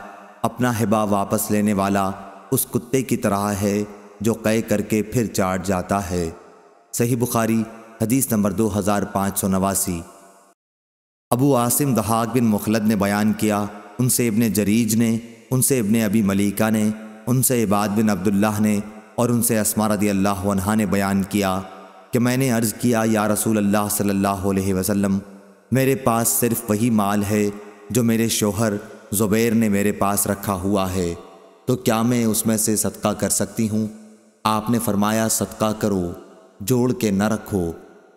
اپنا ہبہ واپس لینے والا اس کتے کی طرح ہے جو قے کر کے پھر چاٹ جاتا ہے۔ صحیح بخاری حدیث نمبر 2589۔ ابو عاصم ضحاک بن مخلد نے بیان کیا، ان سے ابن جریج نے، ان سے ابن ابی ملیکہ نے، ان سے عباد بن عبداللہ نے اور ان سے اسماء رضی اللہ عنہا نے بیان کیا کہ میں نے عرض کیا، یا رسول اللہ صلی اللہ علیہ وسلم، میرے پاس صرف وہی مال ہے جو میرے شوہر زبیر نے میرے پاس رکھا ہوا ہے، تو کیا میں اس میں سے صدقہ کر سکتی ہوں؟ آپ نے فرمایا، صدقہ کرو، جوڑ کے نہ رکھو،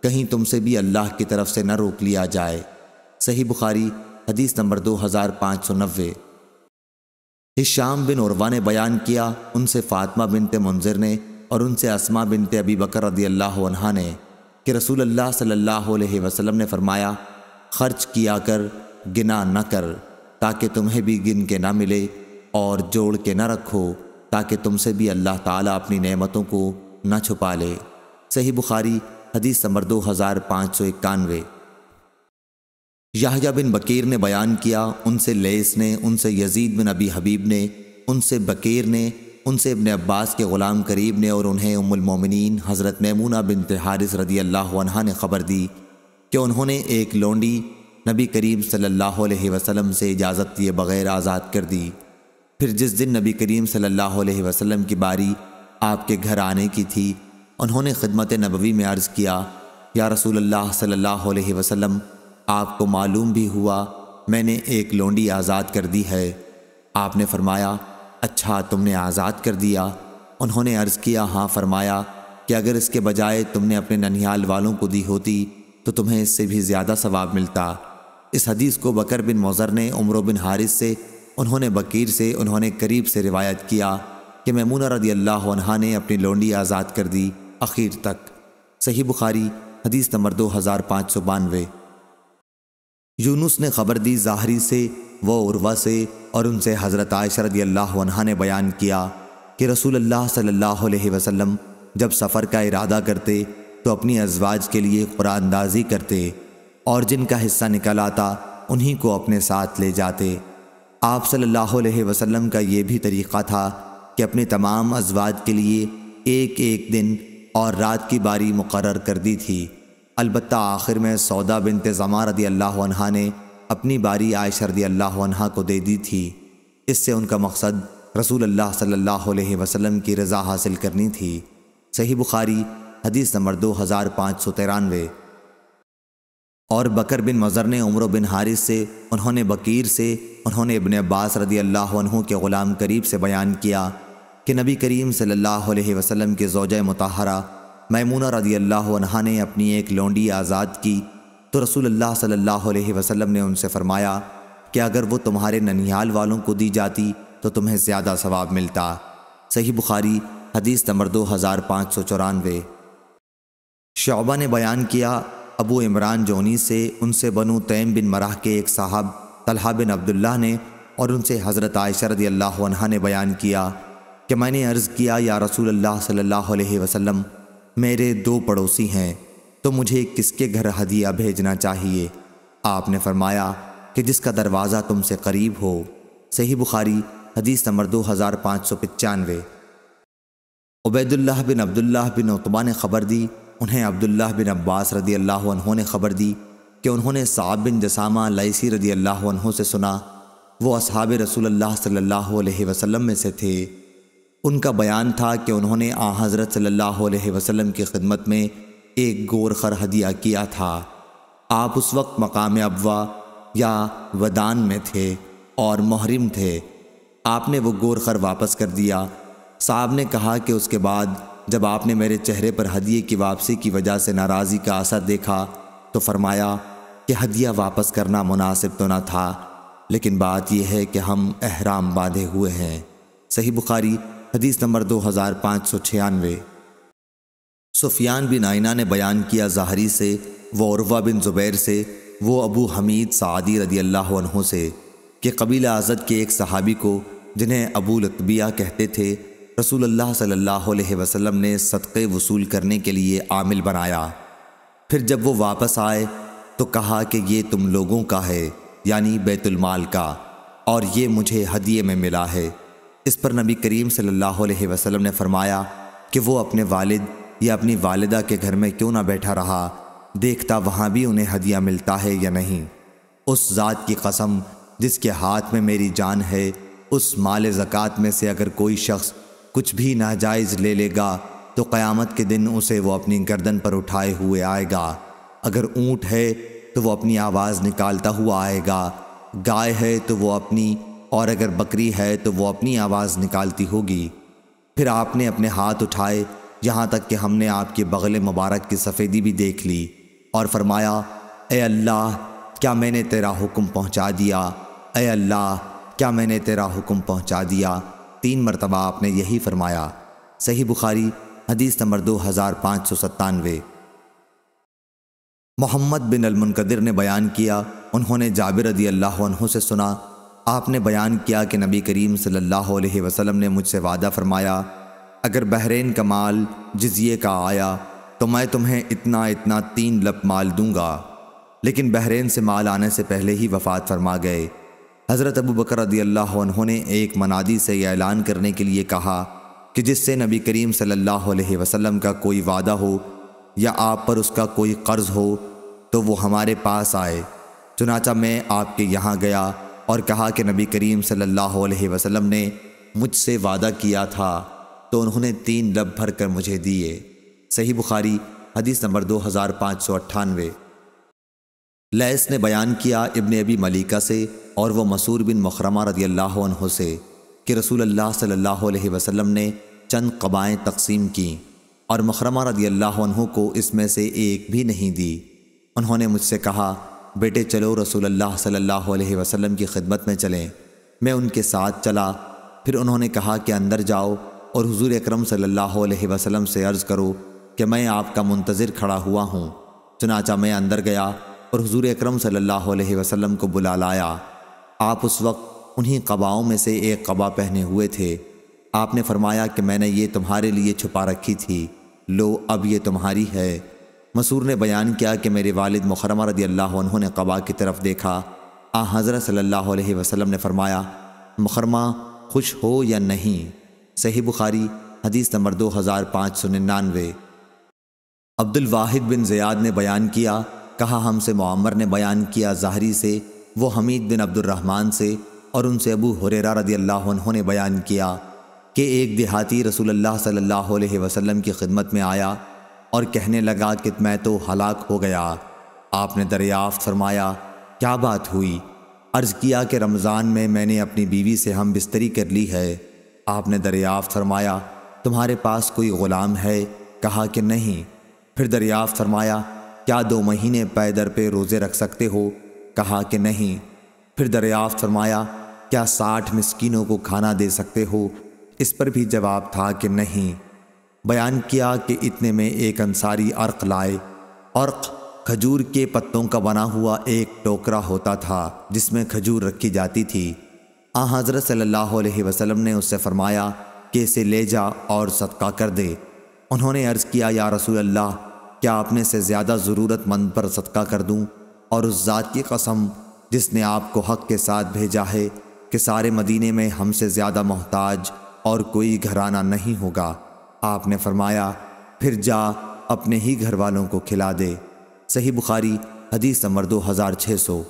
کہیں تم سے بھی اللہ کی طرف سے نہ روک لیا جائے۔ صحیح بخاری حدیث نمبر 2590۔ ہشام بن عروہ نے بیان کیا، ان سے فاطمہ بنت منذر نے اور ان سے اسماء بنت ابی بکر رضی اللہ عنہا نے کہ رسول اللہ صلی اللہ علیہ وسلم نے فرمایا، خرچ کیا کر، گنا نہ کر، تاکہ تمہیں بھی گن کے نہ ملے، اور جوڑ کے نہ رکھو تاکہ تم سے بھی اللہ تعالیٰ اپنی نعمتوں کو نہ چھپا لے۔ صحیح بخاری حدیث نمبر 2591۔ یحییٰ بن بکیر نے بیان کیا، ان سے لیث نے، ان سے یزید بن ابی حبیب نے، ان سے بکیر نے، ان سے ابن عباس کے غلام قریب نے، اور انہیں ام المومنین حضرت میمونہ بنت حارث رضی اللہ عنہا نے خبر دی کہ انہوں نے ایک لونڈی نبی کریم صلی اللہ علیہ وسلم سے اجازت دیے بغیر آزاد کر دی۔ پھر جس دن نبی کریم صلی اللہ علیہ وسلم کی باری آپ کے گھر آنے کی تھی، انہوں نے خدمت نبوی میں عرض کیا، یا رسول اللہ صلی اللہ علیہ وسلم، آپ کو معلوم بھی ہوا میں نے ایک لونڈی آزاد کر دی ہے۔ آپ نے فرمایا، اچھا تم نے آزاد کر دیا؟ انہوں نے عرض کیا، ہاں۔ فرمایا کہ اگر اس کے بجائے تم نے اپنے ننھیال والوں کو دی ہوتی تو تمہیں اس سے بھی زیادہ ثواب ملتا۔ اس حدیث کو بکر بن مضر نے عمرو بن حارث سے، انہوں نے بکیر سے، انہوں نے قریب سے روایت کیا کہ میمونہ رضی اللہ عنہا نے اپنی لونڈی آزاد کر دی اخیر تک۔ صحیح بخاری حدیث نمبر 2592۔ یونس نے خبر دی ظاہری سے، وہ عروہ سے، اور ان سے حضرت عائشہ رضی اللہ عنہا نے بیان کیا کہ رسول اللہ صلی اللہ علیہ وسلم جب سفر کا ارادہ کرتے تو اپنی ازواج کے لیے قرآن اندازی کرتے، اور جن کا حصہ نکل آتا انہی کو اپنے ساتھ لے جاتے۔ آپ صلی اللہ علیہ وسلم کا یہ بھی طریقہ تھا کہ اپنے تمام ازواج کے لیے ایک ایک دن اور رات کی باری مقرر کر دی تھی۔ البتہ آخر میں سودا بنت زمعہ رضی اللہ عنہا نے اپنی باری عائشہ رضی اللہ عنہا کو دے دی تھی۔ اس سے ان کا مقصد رسول اللہ صلی اللہ علیہ وسلم کی رضا حاصل کرنی تھی۔ صحیح بخاری حدیث نمبر 2593۔ اور بکر بن مضر نے عمرو بن حارث سے، انہوں نے بکیر سے، انہوں نے ابن عباس رضی اللہ عنہ کے غلام قریب سے بیان کیا کہ نبی کریم صلی اللہ علیہ وسلم کے زوجہ مطہرہ میمونہ رضی اللہ عنہا نے اپنی ایک لونڈی آزاد کی تو رسول اللہ صلی اللہ علیہ وسلم نے ان سے فرمایا کہ اگر وہ تمہارے ننھیال والوں کو دی جاتی تو تمہیں زیادہ ثواب ملتا۔ صحیح بخاری حدیث نمبر 2594۔ شعبہ نے بیان کیا، ابو عمران جونی سے، ان سے بنو تیم بن مرح کے ایک صاحب طلحہ بن عبداللہ نے، اور ان سے حضرت عائشہ رضی اللہ عنہا نے بیان کیا کہ میں نے عرض کیا، یا رسول اللہ صلی اللہ علیہ وسلم، میرے 2 پڑوسی ہیں تو مجھے کس کے گھر ہدیہ بھیجنا چاہیے؟ آپ نے فرمایا کہ جس کا دروازہ تم سے قریب ہو۔ صحیح بخاری حدیث نمبر 2595۔ عبید اللہ بن عبداللہ بن عتبہ نے خبر دی، انہیں عبداللہ بن عباس رضی اللہ عنہ نے خبر دی کہ انہوں نے صعب بن جسامہ لیثی رضی اللہ عنہ سے سنا، وہ اصحاب رسول اللہ صلی اللہ علیہ وسلم میں سے تھے۔ ان کا بیان تھا کہ انہوں نے حضرت صلی اللہ علیہ وسلم کی خدمت میں ایک گور خر ہدیہ کیا تھا۔ آپ اس وقت مقام ابوا یا ودان میں تھے اور محرم تھے۔ آپ نے وہ گور خر واپس کر دیا۔ صاحب نے کہا کہ اس کے بعد جب آپ نے میرے چہرے پر ہدیے کی واپسی کی وجہ سے ناراضی کا اثر دیکھا تو فرمایا کہ ہدیہ واپس کرنا مناسب تو نہ تھا، لیکن بات یہ ہے کہ ہم احرام باندھے ہوئے ہیں۔ صحیح بخاری حدیث نمبر 2596۔ سفیان بن عینہ نے بیان کیا ظاہری سے، وہ عروہ بن زبیر سے، وہ ابو حمید سعدی رضی اللہ عنہ سے کہ قبیلہ ازد کے ایک صحابی کو جنہیں ابو لقبیہ کہتے تھے، رسول اللہ صلی اللہ علیہ وسلم نے صدقے وصول کرنے کے لیے عامل بنایا۔ پھر جب وہ واپس آئے تو کہا کہ یہ تم لوگوں کا ہے، یعنی بیت المال کا، اور یہ مجھے ہدیے میں ملا ہے۔ اس پر نبی کریم صلی اللہ علیہ وسلم نے فرمایا کہ وہ اپنے والد یا اپنی والدہ کے گھر میں کیوں نہ بیٹھا رہا، دیکھتا وہاں بھی انہیں ہدیہ ملتا ہے یا نہیں۔ اس ذات کی قسم جس کے ہاتھ میں میری جان ہے، اس مال زکوٰۃ میں سے اگر کوئی شخص کچھ بھی ناجائز لے لے گا تو قیامت کے دن اسے وہ اپنی گردن پر اٹھائے ہوئے آئے گا۔ اگر اونٹ ہے تو وہ اپنی آواز نکالتا ہوا آئے گا، گائے ہے تو وہ اپنی، اور اگر بکری ہے تو وہ اپنی آواز نکالتی ہوگی۔ پھر آپ نے اپنے ہاتھ اٹھائے یہاں تک کہ ہم نے آپ کے بغل مبارک کی سفیدی بھی دیکھ لی، اور فرمایا، اے اللہ، کیا میں نے تیرا حکم پہنچا دیا؟ اے اللہ، کیا میں نے تیرا حکم پہنچا دیا؟ 3 مرتبہ آپ نے یہی فرمایا۔ صحیح بخاری حدیث نمبر 2597۔ محمد بن المنکدر نے بیان کیا، انہوں نے جابر رضی اللہ عنہ سے سنا، آپ نے بیان کیا کہ نبی کریم صلی اللہ علیہ وسلم نے مجھ سے وعدہ فرمایا، اگر بحرین کا مال جزیے کا آیا تو میں تمہیں اتنا 3 لب مال دوں گا، لیکن بحرین سے مال آنے سے پہلے ہی وفات فرما گئے۔ حضرت ابو بکر رضی اللہ عنہ نے ایک منادی سے یہ اعلان کرنے کے لیے کہا کہ جس سے نبی کریم صلی اللہ علیہ وسلم کا کوئی وعدہ ہو یا آپ پر اس کا کوئی قرض ہو تو وہ ہمارے پاس آئے۔ چنانچہ میں آپ کے یہاں گیا اور کہا کہ نبی کریم صلی اللہ علیہ وسلم نے مجھ سے وعدہ کیا تھا، تو انہوں نے 3 لب بھر کر مجھے دیے۔ صحیح بخاری حدیث نمبر 2598۔ لیث نے بیان کیا ابن ابی ملیکہ سے اور وہ مسعور بن مخرمہ رضی اللہ عنہ سے کہ رسول اللہ صلی اللہ علیہ وسلم نے چند قبائیں تقسیم کیں اور مخرمہ رضی اللہ عنہ کو اس میں سے ایک بھی نہیں دی۔ انہوں نے مجھ سے کہا، بیٹے چلو رسول اللہ صلی اللہ علیہ وسلم کی خدمت میں چلیں۔ میں ان کے ساتھ چلا، پھر انہوں نے کہا کہ اندر جاؤ اور حضور اکرم صلی اللہ علیہ وسلم سے عرض کرو کہ میں آپ کا منتظر کھڑا ہوا ہوں۔ چنانچہ میں اندر گیا اور حضور اکرم صلی اللہ علیہ وسلم کو بلا لایا۔ آپ اس وقت انہی قباؤں میں سے ایک قبا پہنے ہوئے تھے۔ آپ نے فرمایا کہ میں نے یہ تمہارے لیے چھپا رکھی تھی، لو اب یہ تمہاری ہے۔ مسعور نے بیان کیا کہ میرے والد مخرمہ رضی اللہ عنہ نے قبا کی طرف دیکھا۔ حضرت صلی اللہ علیہ وسلم نے فرمایا، مخرمہ خوش ہو یا نہیں؟ صحیح بخاری حدیث نمبر 2599۔ عبد الواحد بن زیاد نے بیان کیا، کہا ہم سے معمر نے بیان کیا زہری سے، وہ حمید بن عبد الرحمن سے، اور ان سے ابو ہریرہ رضی اللہ عنہ نے بیان کیا کہ ایک دیہاتی رسول اللہ صلی اللہ علیہ وسلم کی خدمت میں آیا اور کہنے لگا کہ میں تو ہلاک ہو گیا۔ آپ نے دریافت فرمایا، کیا بات ہوئی؟ عرض کیا کہ رمضان میں نے اپنی بیوی سے ہم بستری کر لی ہے۔ آپ نے دریافت فرمایا، تمہارے پاس کوئی غلام ہے؟ کہا کہ نہیں۔ پھر دریافت فرمایا، کیا 2 مہینے پے در پہ روزے رکھ سکتے ہو؟ کہا کہ نہیں۔ پھر دریافت فرمایا، کیا 60 مسکینوں کو کھانا دے سکتے ہو؟ اس پر بھی جواب تھا کہ نہیں۔ بیان کیا کہ اتنے میں ایک انصاری عرق لائے۔ عرق کھجور کے پتوں کا بنا ہوا ایک ٹوکرا ہوتا تھا جس میں کھجور رکھی جاتی تھی۔ حضرت صلی اللہ علیہ وسلم نے اس سے فرمایا کہ اسے لے جا اور صدقہ کر دے۔ انہوں نے عرض کیا، یا رسول اللہ، کیا اپنے سے زیادہ ضرورت مند پر صدقہ کر دوں؟ اور اس ذات کی قسم جس نے آپ کو حق کے ساتھ بھیجا ہے کہ سارے مدینے میں ہم سے زیادہ محتاج اور کوئی گھرانہ نہیں ہوگا۔ آپ نے فرمایا، پھر جا اپنے ہی گھر والوں کو کھلا دے۔ صحیح بخاری حدیث نمبر 2600۔